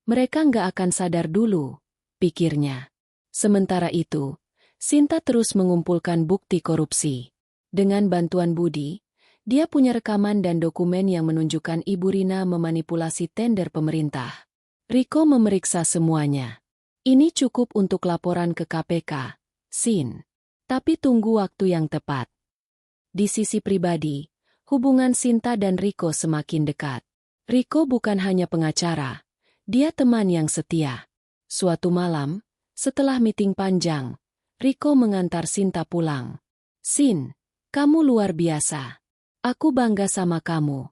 Speaker 1: Mereka nggak akan sadar dulu, pikirnya. Sementara itu, Sinta terus mengumpulkan bukti korupsi. Dengan bantuan Budi, dia punya rekaman dan dokumen yang menunjukkan Ibu Rina memanipulasi tender pemerintah. Riko memeriksa semuanya. Ini cukup untuk laporan ke KPK, Sin. Tapi tunggu waktu yang tepat. Di sisi pribadi, hubungan Sinta dan Riko semakin dekat. Riko bukan hanya pengacara, dia teman yang setia. Suatu malam, setelah meeting panjang, Riko mengantar Sinta pulang. Sin, kamu luar biasa. Aku bangga sama kamu,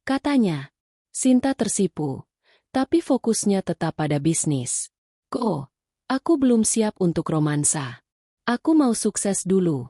Speaker 1: katanya. Sinta tersipu, tapi fokusnya tetap pada bisnis. Ko, aku belum siap untuk romansa. Aku mau sukses dulu.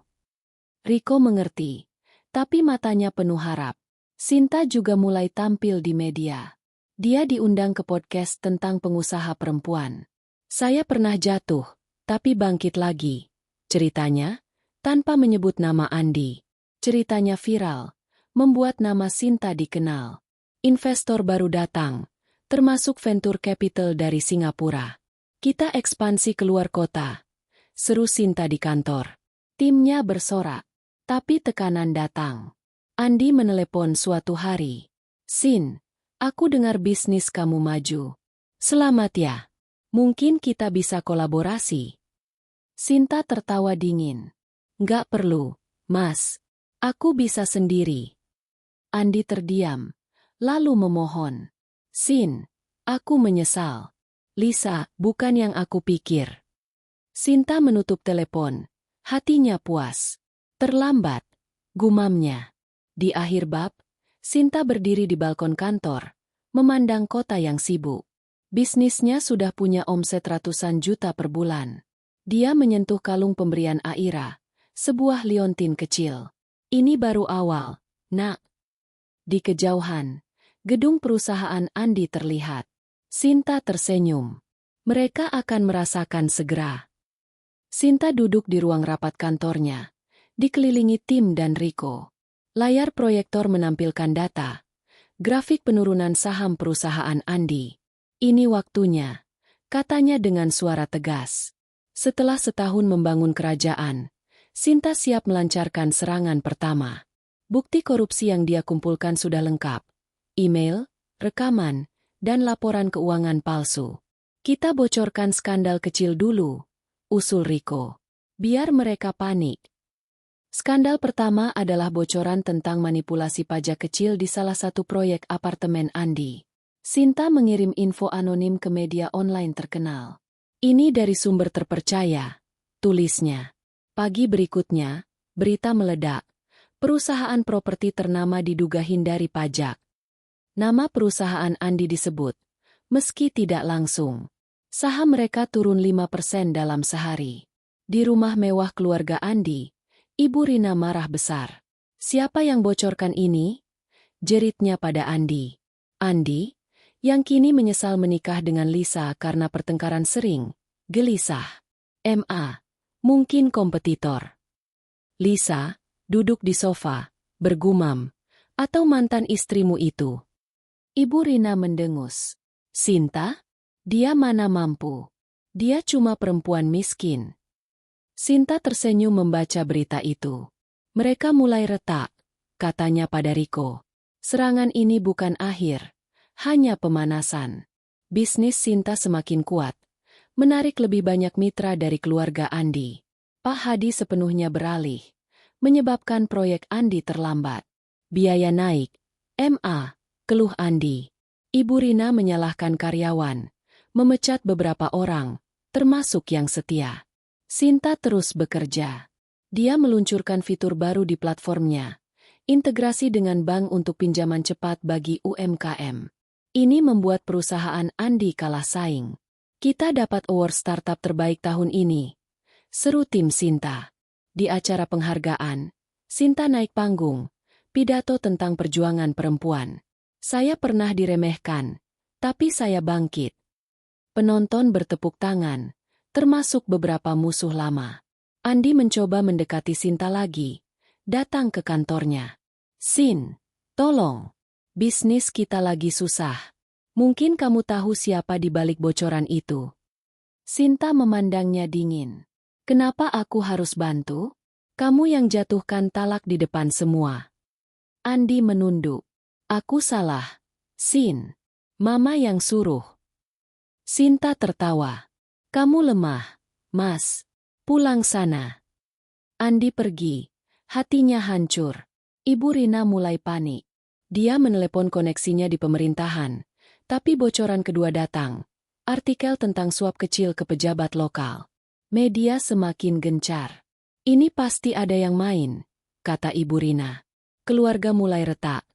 Speaker 1: Riko mengerti, tapi matanya penuh harap. Sinta juga mulai tampil di media. Dia diundang ke podcast tentang pengusaha perempuan. Saya pernah jatuh, tapi bangkit lagi, ceritanya, tanpa menyebut nama Andi. Ceritanya viral, membuat nama Sinta dikenal. Investor baru datang, termasuk venture capital dari Singapura. Kita ekspansi keluar kota, seru Sinta di kantor. Timnya bersorak, tapi tekanan datang. Andi menelepon suatu hari. Sin, aku dengar bisnis kamu maju. Selamat ya. Mungkin kita bisa kolaborasi. Sinta tertawa dingin. Nggak perlu, Mas. Aku bisa sendiri. Andi terdiam, lalu memohon. Sin, aku menyesal. Lisa, bukan yang aku pikir. Sinta menutup telepon. Hatinya puas. Terlambat, gumamnya. Di akhir bab, Sinta berdiri di balkon kantor, memandang kota yang sibuk. Bisnisnya sudah punya omset ratusan juta per bulan. Dia menyentuh kalung pemberian Aira, sebuah liontin kecil. Ini baru awal, nak. Di kejauhan, gedung perusahaan Andi terlihat. Sinta tersenyum. Mereka akan merasakan segera. Sinta duduk di ruang rapat kantornya, dikelilingi tim dan Riko. Layar proyektor menampilkan data, grafik penurunan saham perusahaan Andi. Ini waktunya, katanya dengan suara tegas. Setelah setahun membangun kerajaan, Sinta siap melancarkan serangan pertama. Bukti korupsi yang dia kumpulkan sudah lengkap. Email, rekaman, dan laporan keuangan palsu. Kita bocorkan skandal kecil dulu, usul Riko. Biar mereka panik. Skandal pertama adalah bocoran tentang manipulasi pajak kecil di salah satu proyek apartemen Andi. Sinta mengirim info anonim ke media online terkenal. Ini dari sumber terpercaya, tulisnya. Pagi berikutnya, berita meledak. Perusahaan properti ternama diduga hindari pajak. Nama perusahaan Andi disebut, meski tidak langsung. Saham mereka turun 5% dalam sehari. Di rumah mewah keluarga Andi, Ibu Rina marah besar. Siapa yang bocorkan ini? Jeritnya pada Andi. Andi, yang kini menyesal menikah dengan Lisa karena pertengkaran sering, gelisah. MA, mungkin kompetitor. Lisa, duduk di sofa, bergumam. Atau mantan istrimu itu? Ibu Rina mendengus. Sinta? Dia mana mampu? Dia cuma perempuan miskin. Sinta tersenyum membaca berita itu. Mereka mulai retak, katanya pada Riko. Serangan ini bukan akhir, hanya pemanasan. Bisnis Sinta semakin kuat, menarik lebih banyak mitra dari keluarga Andi. Pak Hadi sepenuhnya beralih, menyebabkan proyek Andi terlambat. Biaya naik, MA, keluh Andi. Ibu Rina menyalahkan karyawan, memecat beberapa orang, termasuk yang setia. Sinta terus bekerja. Dia meluncurkan fitur baru di platformnya, integrasi dengan bank untuk pinjaman cepat bagi UMKM. Ini membuat perusahaan Andi kalah saing. Kita dapat award startup terbaik tahun ini, seru tim Sinta. Di acara penghargaan, Sinta naik panggung, pidato tentang perjuangan perempuan. Saya pernah diremehkan, tapi saya bangkit. Penonton bertepuk tangan, termasuk beberapa musuh lama. Andi mencoba mendekati Sinta lagi, datang ke kantornya. Sin, tolong. Bisnis kita lagi susah. Mungkin kamu tahu siapa di balik bocoran itu. Sinta memandangnya dingin. Kenapa aku harus bantu? Kamu yang jatuhkan talak di depan semua. Andi menunduk. Aku salah. Sin. Mama yang suruh. Sinta tertawa. Kamu lemah, Mas. Pulang sana. Andi pergi. Hatinya hancur. Ibu Rina mulai panik. Dia menelepon koneksinya di pemerintahan. Tapi bocoran kedua datang. Artikel tentang suap kecil ke pejabat lokal. Media semakin gencar. Ini pasti ada yang main, kata Ibu Rina. Keluarga mulai retak.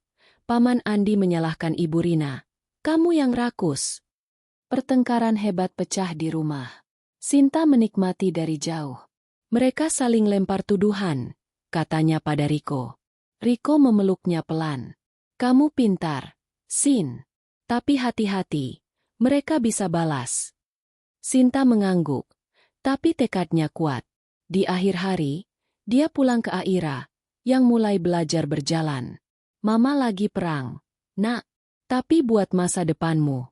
Speaker 1: Paman Andi menyalahkan Ibu Rina. Kamu yang rakus. Pertengkaran hebat pecah di rumah. Sinta menikmati dari jauh. Mereka saling lempar tuduhan, katanya pada Riko. Riko memeluknya pelan. Kamu pintar, Sin. Tapi hati-hati, mereka bisa balas. Sinta mengangguk, tapi tekadnya kuat. Di akhir hari, dia pulang ke Aira, yang mulai belajar berjalan. Mama lagi perang, nak, tapi buat masa depanmu.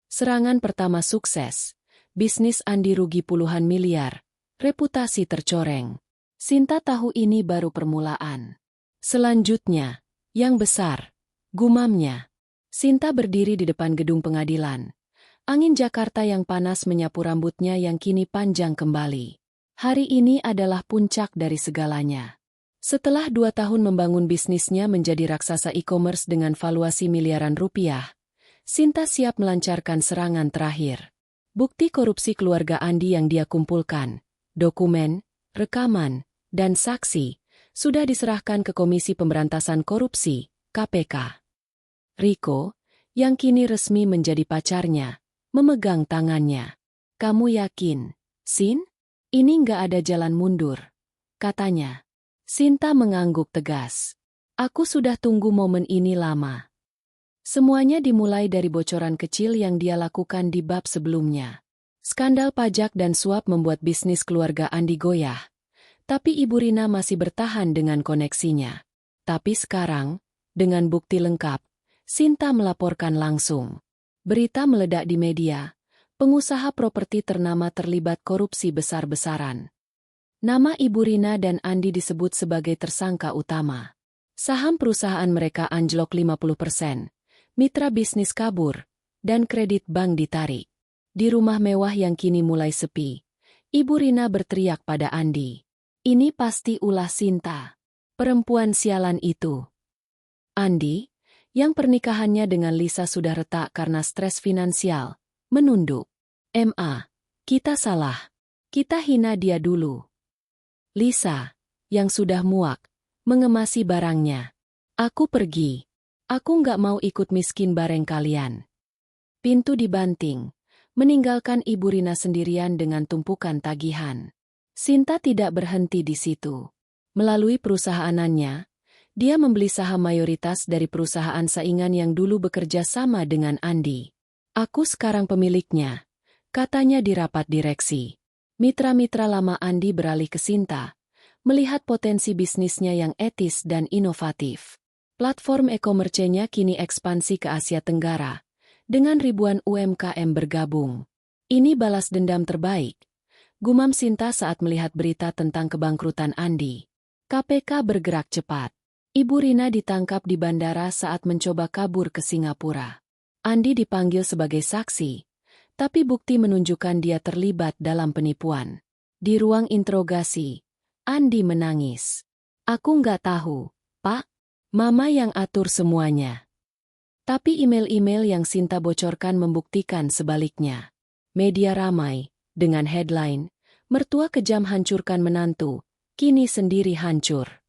Speaker 1: Serangan pertama sukses. Bisnis Andi rugi puluhan miliar. Reputasi tercoreng. Sinta tahu ini baru permulaan. Selanjutnya, yang besar. Gumamnya. Sinta berdiri di depan gedung pengadilan. Angin Jakarta yang panas menyapu rambutnya yang kini panjang kembali. Hari ini adalah puncak dari segalanya. Setelah 2 tahun membangun bisnisnya menjadi raksasa e-commerce dengan valuasi miliaran rupiah, Sinta siap melancarkan serangan terakhir. Bukti korupsi keluarga Andi yang dia kumpulkan, dokumen, rekaman, dan saksi, sudah diserahkan ke Komisi Pemberantasan Korupsi, KPK. Riko, yang kini resmi menjadi pacarnya, memegang tangannya. Kamu yakin, Sin? Ini nggak ada jalan mundur, katanya. Sinta mengangguk tegas. Aku sudah tunggu momen ini lama. Semuanya dimulai dari bocoran kecil yang dia lakukan di bab sebelumnya. Skandal pajak dan suap membuat bisnis keluarga Andi goyah. Tapi Ibu Rina masih bertahan dengan koneksinya. Tapi sekarang, dengan bukti lengkap, Sinta melaporkan langsung. Berita meledak di media. Pengusaha properti ternama terlibat korupsi besar-besaran. Nama Ibu Rina dan Andi disebut sebagai tersangka utama. Saham perusahaan mereka anjlok 50%, mitra bisnis kabur, dan kredit bank ditarik. Di rumah mewah yang kini mulai sepi, Ibu Rina berteriak pada Andi. Ini pasti ulah Sinta, perempuan sialan itu. Andi, yang pernikahannya dengan Lisa sudah retak karena stres finansial, menunduk. Kita salah. Kita hina dia dulu. Lisa, yang sudah muak, mengemasi barangnya. Aku pergi. Aku nggak mau ikut miskin bareng kalian. Pintu dibanting, meninggalkan Ibu Rina sendirian dengan tumpukan tagihan. Sinta tidak berhenti di situ. Melalui perusahaannya, dia membeli saham mayoritas dari perusahaan saingan yang dulu bekerja sama dengan Andi. Aku sekarang pemiliknya, katanya di rapat direksi. Mitra-mitra lama Andi beralih ke Sinta, melihat potensi bisnisnya yang etis dan inovatif. Platform e-commerce-nya kini ekspansi ke Asia Tenggara, dengan ribuan UMKM bergabung. Ini balas dendam terbaik, gumam Sinta saat melihat berita tentang kebangkrutan Andi. KPK bergerak cepat. Ibu Rina ditangkap di bandara saat mencoba kabur ke Singapura. Andi dipanggil sebagai saksi, tapi bukti menunjukkan dia terlibat dalam penipuan. Di ruang interogasi, Andi menangis. Aku nggak tahu, Pak. Mama yang atur semuanya. Tapi email-email yang Sinta bocorkan membuktikan sebaliknya. Media ramai, dengan headline, mertua kejam hancurkan menantu, kini sendiri hancur.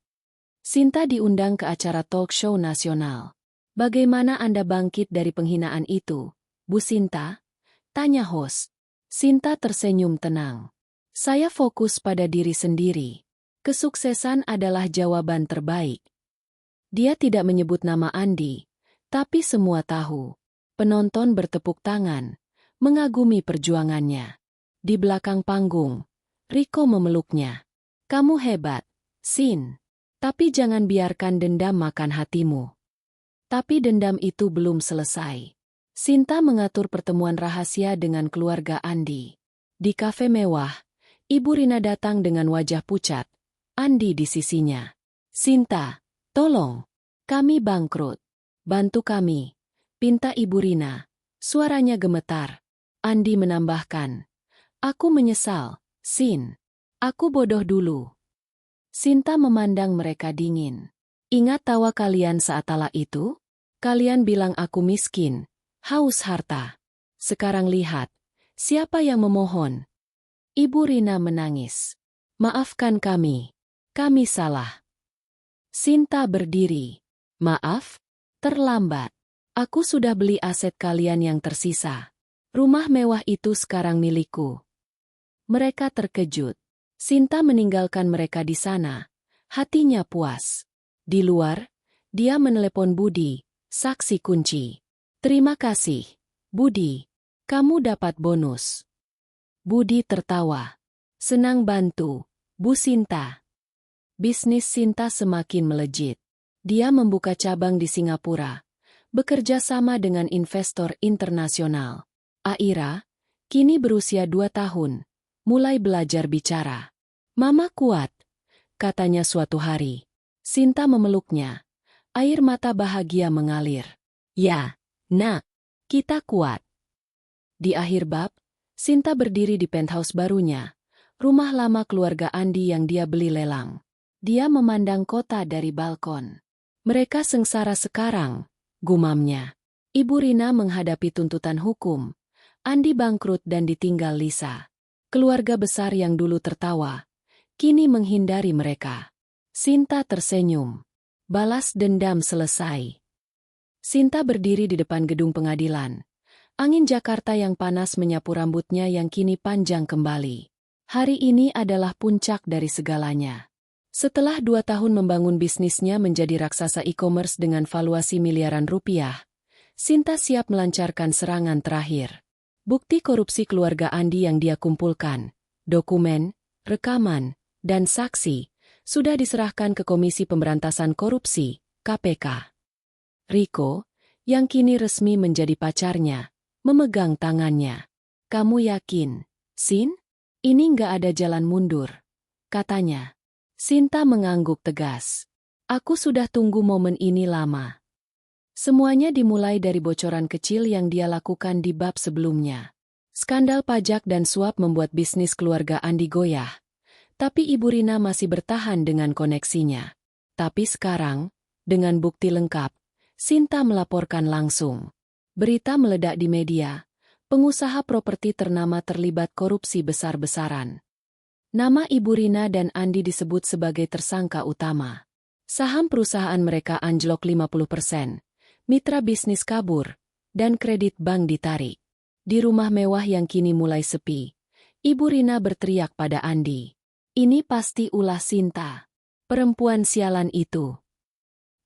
Speaker 1: Sinta diundang ke acara talk show nasional. Bagaimana Anda bangkit dari penghinaan itu, Bu Sinta? Tanya host. Sinta tersenyum tenang. Saya fokus pada diri sendiri. Kesuksesan adalah jawaban terbaik. Dia tidak menyebut nama Andi, tapi semua tahu. Penonton bertepuk tangan, mengagumi perjuangannya. Di belakang panggung, Riko memeluknya. Kamu hebat, Sin. Tapi jangan biarkan dendam makan hatimu. Tapi dendam itu belum selesai. Sinta mengatur pertemuan rahasia dengan keluarga Andi. Di kafe mewah, Ibu Rina datang dengan wajah pucat. Andi di sisinya. Sinta, tolong, kami bangkrut. Bantu kami, pinta Ibu Rina. Suaranya gemetar. Andi menambahkan, aku menyesal, Sin. Aku bodoh dulu. Sinta memandang mereka dingin. Ingat tawa kalian saat tala itu? Kalian bilang aku miskin, haus harta. Sekarang lihat, siapa yang memohon? Ibu Rina menangis. Maafkan kami salah. Sinta berdiri. Maaf, terlambat. Aku sudah beli aset kalian yang tersisa. Rumah mewah itu sekarang milikku. Mereka terkejut. Sinta meninggalkan mereka di sana. Hatinya puas. Di luar, dia menelepon Budi, saksi kunci. Terima kasih, Budi. Kamu dapat bonus. Budi tertawa. Senang bantu, Bu Sinta. Bisnis Sinta semakin melejit. Dia membuka cabang di Singapura, bekerja sama dengan investor internasional. Aira, kini berusia 2 tahun, mulai belajar bicara. Mama kuat, katanya suatu hari. Sinta memeluknya. Air mata bahagia mengalir. Ya, nak, kita kuat. Di akhir bab, Sinta berdiri di penthouse barunya, rumah lama keluarga Andi yang dia beli lelang. Dia memandang kota dari balkon. Mereka sengsara sekarang, gumamnya. Ibu Rina menghadapi tuntutan hukum. Andi bangkrut dan ditinggal Lisa. Keluarga besar yang dulu tertawa, kini menghindari mereka. Sinta tersenyum. Balas dendam selesai. Sinta berdiri di depan gedung pengadilan. Angin Jakarta yang panas menyapu rambutnya yang kini panjang kembali. Hari ini adalah puncak dari segalanya. Setelah 2 tahun membangun bisnisnya menjadi raksasa e-commerce dengan valuasi miliaran rupiah, Sinta siap melancarkan serangan terakhir. Bukti korupsi keluarga Andi yang dia kumpulkan, dokumen, rekaman, dan saksi, sudah diserahkan ke Komisi Pemberantasan Korupsi, KPK. Riko, yang kini resmi menjadi pacarnya, memegang tangannya. Kamu yakin, Sin? Ini nggak ada jalan mundur, katanya. Sinta mengangguk tegas. Aku sudah tunggu momen ini lama. Semuanya dimulai dari bocoran kecil yang dia lakukan di bab sebelumnya. Skandal pajak dan suap membuat bisnis keluarga Andi goyah. Tapi Ibu Rina masih bertahan dengan koneksinya. Tapi sekarang, dengan bukti lengkap, Sinta melaporkan langsung. Berita meledak di media. Pengusaha properti ternama terlibat korupsi besar-besaran. Nama Ibu Rina dan Andi disebut sebagai tersangka utama. Saham perusahaan mereka anjlok 50%. Mitra bisnis kabur, dan kredit bank ditarik. Di rumah mewah yang kini mulai sepi, Ibu Rina berteriak pada Andi. Ini pasti ulah Sinta, perempuan sialan itu.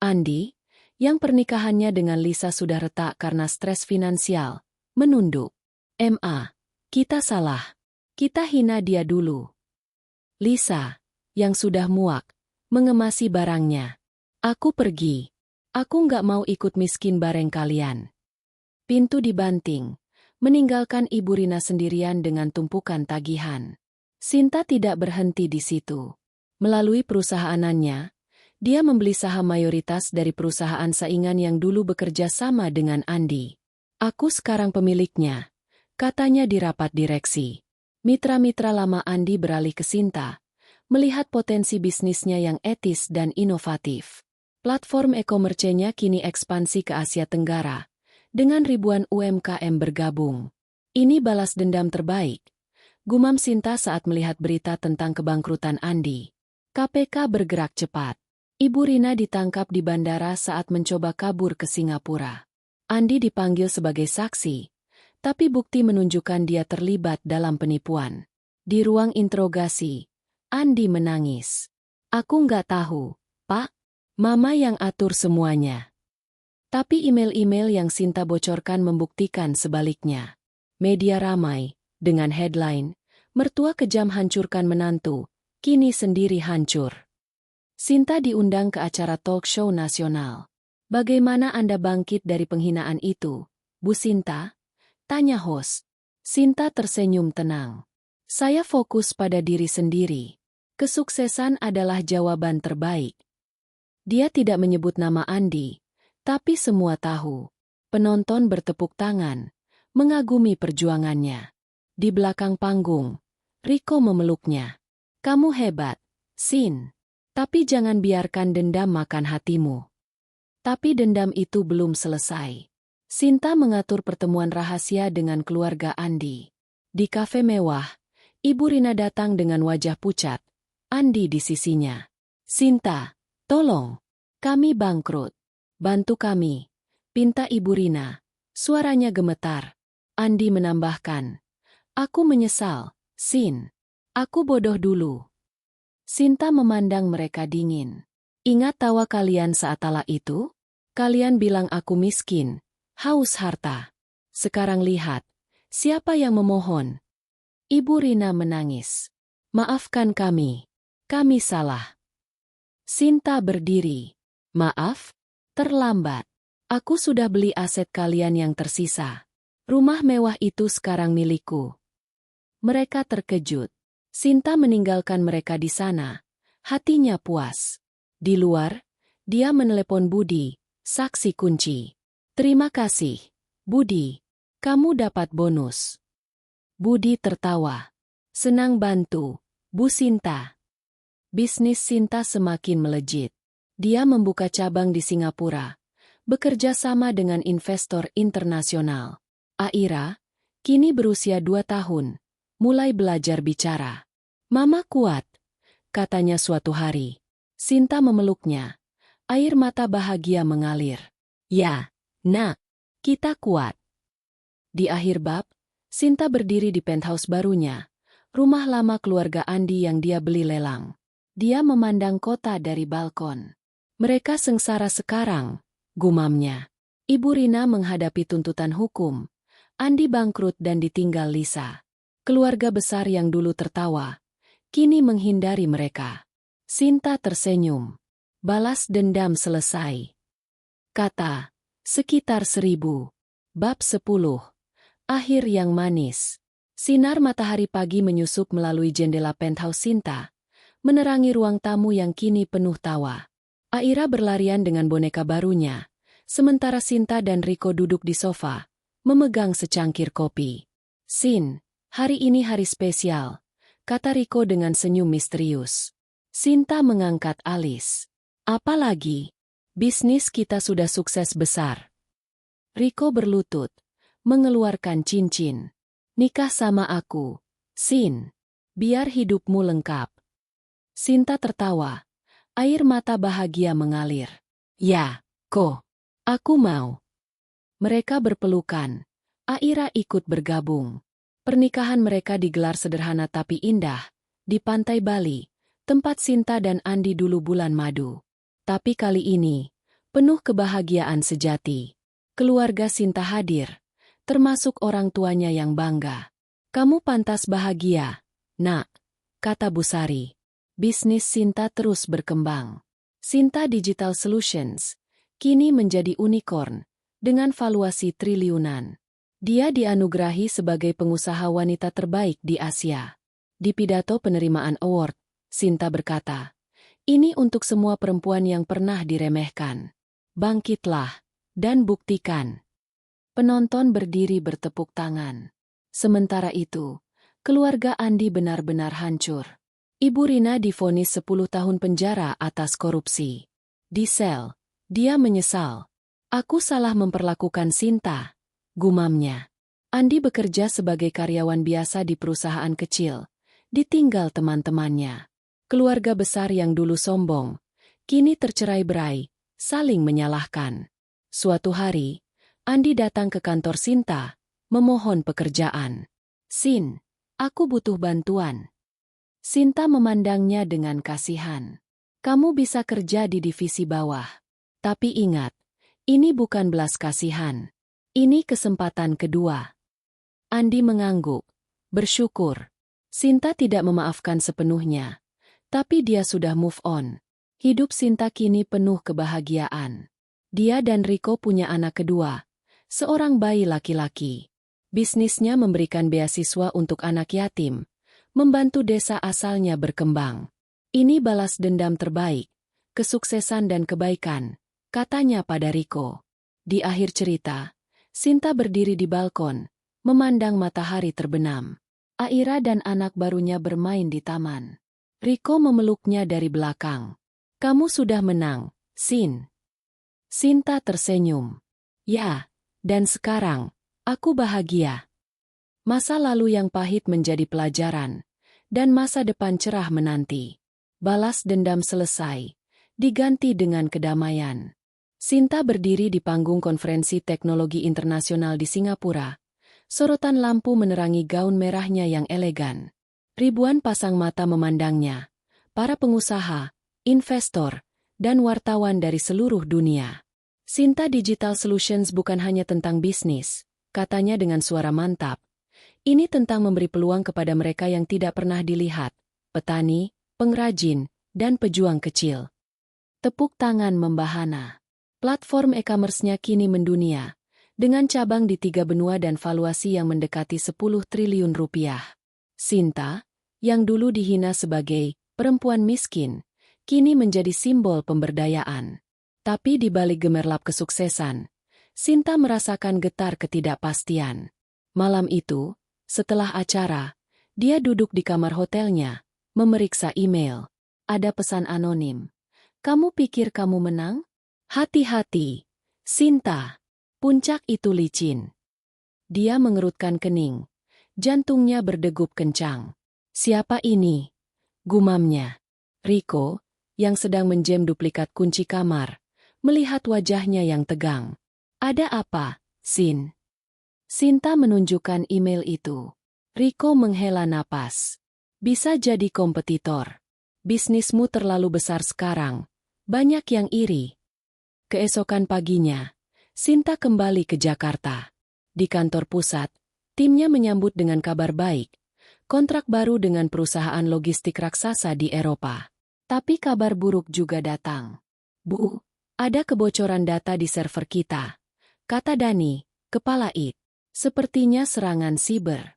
Speaker 1: Andi, yang pernikahannya dengan Lisa sudah retak karena stres finansial, menunduk. Kita salah. Kita hina dia dulu. Lisa, yang sudah muak, mengemasi barangnya. Aku pergi. Aku nggak mau ikut miskin bareng kalian. Pintu dibanting, meninggalkan Ibu Rina sendirian dengan tumpukan tagihan. Sinta tidak berhenti di situ. Melalui perusahaannya, dia membeli saham mayoritas dari perusahaan saingan yang dulu bekerja sama dengan Andi. Aku sekarang pemiliknya, katanya di rapat direksi. Mitra-mitra lama Andi beralih ke Sinta, melihat potensi bisnisnya yang etis dan inovatif. Platform e-commerce-nya kini ekspansi ke Asia Tenggara, dengan ribuan UMKM bergabung. Ini balas dendam terbaik, gumam Sinta saat melihat berita tentang kebangkrutan Andi. KPK bergerak cepat. Ibu Rina ditangkap di bandara saat mencoba kabur ke Singapura. Andi dipanggil sebagai saksi, tapi bukti menunjukkan dia terlibat dalam penipuan. Di ruang interogasi, Andi menangis. Aku nggak tahu, Pak. Mama yang atur semuanya. Tapi email-email yang Sinta bocorkan membuktikan sebaliknya. Media ramai, dengan headline, mertua kejam hancurkan menantu, kini sendiri hancur. Sinta diundang ke acara talk show nasional. Bagaimana Anda bangkit dari penghinaan itu, Bu Sinta? Tanya host. Sinta tersenyum tenang. Saya fokus pada diri sendiri. Kesuksesan adalah jawaban terbaik. Dia tidak menyebut nama Andi, tapi semua tahu. Penonton bertepuk tangan, mengagumi perjuangannya. Di belakang panggung, Riko memeluknya. Kamu hebat, Sin. Tapi jangan biarkan dendam makan hatimu. Tapi dendam itu belum selesai. Sinta mengatur pertemuan rahasia dengan keluarga Andi. Di kafe mewah, Ibu Rina datang dengan wajah pucat. Andi di sisinya. Sinta, tolong. Kami bangkrut. Bantu kami. Pinta Ibu Rina. Suaranya gemetar. Andi menambahkan. Aku menyesal, Sin. Aku bodoh dulu. Sinta memandang mereka dingin. Ingat tawa kalian saat tala itu? Kalian bilang aku miskin, haus harta. Sekarang lihat, siapa yang memohon? Ibu Rina menangis. Maafkan kami salah. Sinta berdiri. Maaf, terlambat. Aku sudah beli aset kalian yang tersisa. Rumah mewah itu sekarang milikku. Mereka terkejut. Sinta meninggalkan mereka di sana. Hatinya puas. Di luar, dia menelepon Budi, saksi kunci. Terima kasih, Budi. Kamu dapat bonus. Budi tertawa. Senang bantu, Bu Sinta. Bisnis Sinta semakin melejit. Dia membuka cabang di Singapura, bekerja sama dengan investor internasional. Aira, kini berusia 2 tahun, mulai belajar bicara. Mama kuat, katanya suatu hari. Sinta memeluknya. Air mata bahagia mengalir. Ya, nak, kita kuat. Di akhir bab, Sinta berdiri di penthouse barunya, rumah lama keluarga Andi yang dia beli lelang. Dia memandang kota dari balkon. Mereka sengsara sekarang, gumamnya. Ibu Rina menghadapi tuntutan hukum. Andi bangkrut dan ditinggal Lisa. Keluarga besar yang dulu tertawa, kini menghindari mereka. Sinta tersenyum. Balas dendam selesai. Kata, sekitar 1000. Bab 10. Akhir yang manis. Sinar matahari pagi menyusup melalui jendela penthouse Sinta, menerangi ruang tamu yang kini penuh tawa. Aira berlarian dengan boneka barunya, sementara Sinta dan Riko duduk di sofa, memegang secangkir kopi. "Sin, hari ini hari spesial," kata Riko dengan senyum misterius. Sinta mengangkat alis. "Apalagi? Bisnis kita sudah sukses besar." Riko berlutut, mengeluarkan cincin. "Nikah sama aku, Sin. Biar hidupmu lengkap." Sinta tertawa. Air mata bahagia mengalir. "Ya, Ko. Aku mau." Mereka berpelukan. Aira ikut bergabung. Pernikahan mereka digelar sederhana tapi indah, di pantai Bali, tempat Sinta dan Andi dulu bulan madu. Tapi kali ini, penuh kebahagiaan sejati. Keluarga Sinta hadir, termasuk orang tuanya yang bangga. "Kamu pantas bahagia, Nak," kata Bu Sari. Bisnis Sinta terus berkembang. Sinta Digital Solutions kini menjadi unicorn, dengan valuasi triliunan. Dia dianugerahi sebagai pengusaha wanita terbaik di Asia. Di pidato penerimaan award, Sinta berkata, "Ini untuk semua perempuan yang pernah diremehkan. Bangkitlah, dan buktikan." Penonton berdiri bertepuk tangan. Sementara itu, keluarga Andi benar-benar hancur. Ibu Rina divonis 10 tahun penjara atas korupsi. Di sel, dia menyesal. "Aku salah memperlakukan Sinta," gumamnya. Andi bekerja sebagai karyawan biasa di perusahaan kecil, ditinggal teman-temannya. Keluarga besar yang dulu sombong, kini tercerai-berai, saling menyalahkan. Suatu hari, Andi datang ke kantor Sinta, memohon pekerjaan. "Sin, aku butuh bantuan." Sinta memandangnya dengan kasihan. "Kamu bisa kerja di divisi bawah. Tapi ingat, ini bukan belas kasihan. Ini kesempatan kedua." Andi mengangguk, bersyukur. Sinta tidak memaafkan sepenuhnya, tapi dia sudah move on. Hidup Sinta kini penuh kebahagiaan. Dia dan Riko punya anak kedua, seorang bayi laki-laki. Bisnisnya memberikan beasiswa untuk anak yatim, membantu desa asalnya berkembang. "Ini balas dendam terbaik, kesuksesan dan kebaikan," katanya pada Riko. Di akhir cerita, Sinta berdiri di balkon, memandang matahari terbenam. Aira dan anak barunya bermain di taman. Riko memeluknya dari belakang. "Kamu sudah menang, Sin." Sinta tersenyum. "Ya, dan sekarang, aku bahagia." Masa lalu yang pahit menjadi pelajaran, dan masa depan cerah menanti. Balas dendam selesai, diganti dengan kedamaian. Sinta berdiri di panggung konferensi teknologi internasional di Singapura. Sorotan lampu menerangi gaun merahnya yang elegan. Ribuan pasang mata memandangnya. Para pengusaha, investor, dan wartawan dari seluruh dunia. "Sinta Digital Solutions bukan hanya tentang bisnis," katanya dengan suara mantap. "Ini tentang memberi peluang kepada mereka yang tidak pernah dilihat, petani, pengrajin, dan pejuang kecil." Tepuk tangan membahana. Platform e-commerce-nya kini mendunia, dengan cabang di 3 benua dan valuasi yang mendekati 10 triliun rupiah. Sinta, yang dulu dihina sebagai perempuan miskin, kini menjadi simbol pemberdayaan. Tapi di balik gemerlap kesuksesan, Sinta merasakan getar ketidakpastian. Malam itu, setelah acara, dia duduk di kamar hotelnya, memeriksa email. Ada pesan anonim. "Kamu pikir kamu menang? Hati-hati, Sinta. Puncak itu licin." Dia mengerutkan kening. Jantungnya berdegup kencang. "Siapa ini?" gumamnya. Riko, yang sedang menjem duplikat kunci kamar, melihat wajahnya yang tegang. "Ada apa, Sin?" Sinta menunjukkan email itu. Riko menghela napas. "Bisa jadi kompetitor. Bisnismu terlalu besar sekarang. Banyak yang iri." Keesokan paginya, Sinta kembali ke Jakarta. Di kantor pusat, timnya menyambut dengan kabar baik, kontrak baru dengan perusahaan logistik raksasa di Eropa. Tapi kabar buruk juga datang. Bu, ada kebocoran data di server kita, kata Dani, kepala IT. Sepertinya serangan siber.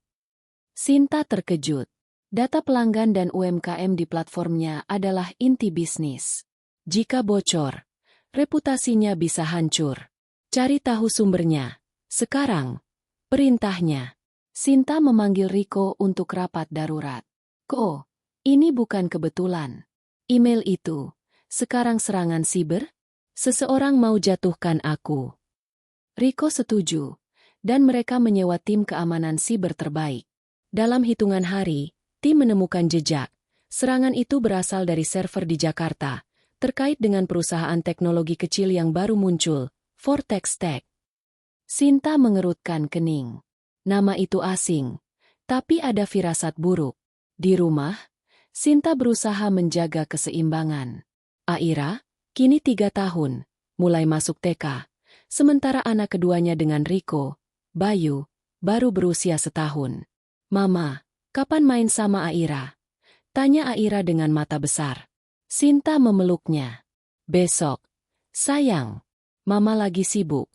Speaker 1: Sinta terkejut. Data pelanggan dan UMKM di platformnya adalah inti bisnis. Jika bocor, reputasinya bisa hancur. Cari tahu sumbernya. Sekarang, perintahnya. Sinta memanggil Riko untuk rapat darurat. Ko, ini bukan kebetulan. Email itu, sekarang serangan siber? Seseorang mau jatuhkan aku. Riko setuju, dan mereka menyewa tim keamanan siber terbaik. Dalam hitungan hari, tim menemukan jejak. Serangan itu berasal dari server di Jakarta, terkait dengan perusahaan teknologi kecil yang baru muncul, Vortex Tech. Sinta mengerutkan kening. Nama itu asing, tapi ada firasat buruk. Di rumah, Sinta berusaha menjaga keseimbangan. Aira, kini 3 tahun, mulai masuk TK, sementara anak keduanya dengan Riko, Bayu, baru berusia setahun. Mama, kapan main sama Aira? Tanya Aira dengan mata besar. Sinta memeluknya. Besok. Sayang, Mama lagi sibuk.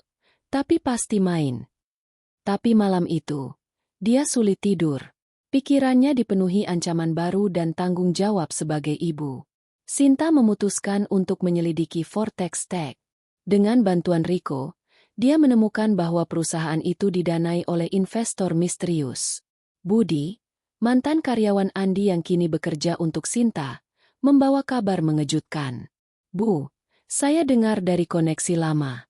Speaker 1: Tapi pasti main. Tapi malam itu, dia sulit tidur. Pikirannya dipenuhi ancaman baru dan tanggung jawab sebagai ibu. Sinta memutuskan untuk menyelidiki Vortex Tech. Dengan bantuan Riko, dia menemukan bahwa perusahaan itu didanai oleh investor misterius. Budi, mantan karyawan Andi yang kini bekerja untuk Sinta, membawa kabar mengejutkan. Bu, saya dengar dari koneksi lama.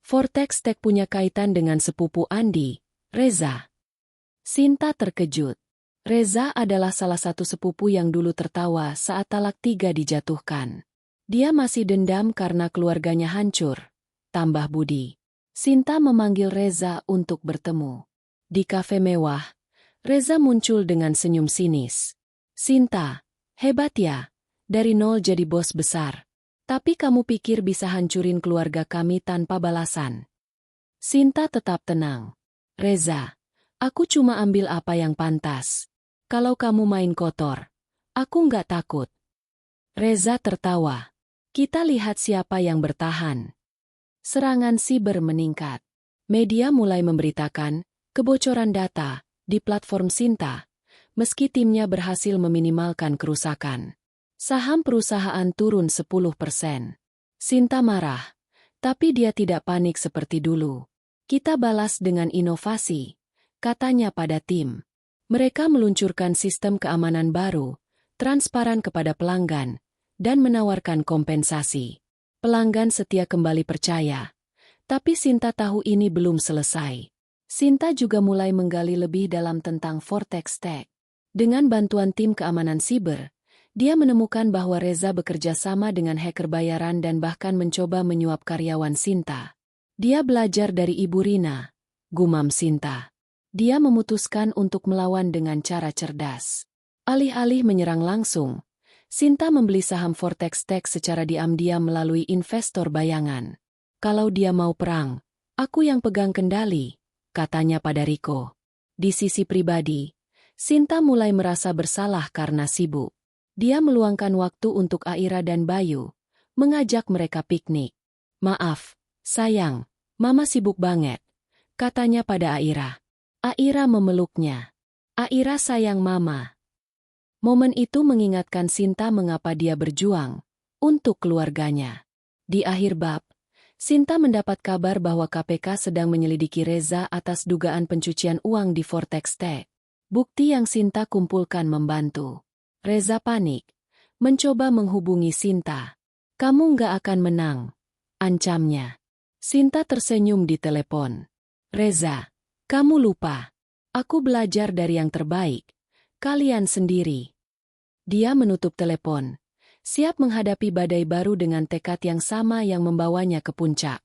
Speaker 1: Vortex Tech punya kaitan dengan sepupu Andi, Reza. Sinta terkejut. Reza adalah salah satu sepupu yang dulu tertawa saat talak 3 dijatuhkan. Dia masih dendam karena keluarganya hancur. Tambah Budi. Sinta memanggil Reza untuk bertemu. Di kafe mewah, Reza muncul dengan senyum sinis. Sinta, hebat ya, dari nol jadi bos besar. Tapi kamu pikir bisa hancurin keluarga kami tanpa balasan? Sinta tetap tenang. Reza, aku cuma ambil apa yang pantas. Kalau kamu main kotor, aku nggak takut. Reza tertawa. Kita lihat siapa yang bertahan. Serangan siber meningkat. Media mulai memberitakan kebocoran data di platform Sinta, meski timnya berhasil meminimalkan kerusakan. Saham perusahaan turun 10%. Sinta marah, tapi dia tidak panik seperti dulu. Kita balas dengan inovasi, katanya pada tim. Mereka meluncurkan sistem keamanan baru, transparan kepada pelanggan, dan menawarkan kompensasi. Pelanggan setia kembali percaya. Tapi Sinta tahu ini belum selesai. Sinta juga mulai menggali lebih dalam tentang Vortex Tech. Dengan bantuan tim keamanan siber, dia menemukan bahwa Reza bekerja sama dengan hacker bayaran dan bahkan mencoba menyuap karyawan Sinta. Dia belajar dari Ibu Rina, gumam Sinta. Dia memutuskan untuk melawan dengan cara cerdas. Alih-alih menyerang langsung, Sinta membeli saham Vortex Tech secara diam-diam melalui investor bayangan. Kalau dia mau perang, aku yang pegang kendali, katanya pada Riko. Di sisi pribadi, Sinta mulai merasa bersalah karena sibuk. Dia meluangkan waktu untuk Aira dan Bayu, mengajak mereka piknik. Maaf, sayang, Mama sibuk banget, katanya pada Aira. Aira memeluknya. Aira sayang Mama. Momen itu mengingatkan Sinta mengapa dia berjuang untuk keluarganya. Di akhir bab, Sinta mendapat kabar bahwa KPK sedang menyelidiki Reza atas dugaan pencucian uang di Vortex Tech. Bukti yang Sinta kumpulkan membantu. Reza panik, mencoba menghubungi Sinta. Kamu nggak akan menang, ancamnya. Sinta tersenyum di telepon. Reza, kamu lupa. Aku belajar dari yang terbaik. Kalian sendiri. Dia menutup telepon, siap menghadapi badai baru dengan tekad yang sama yang membawanya ke puncak.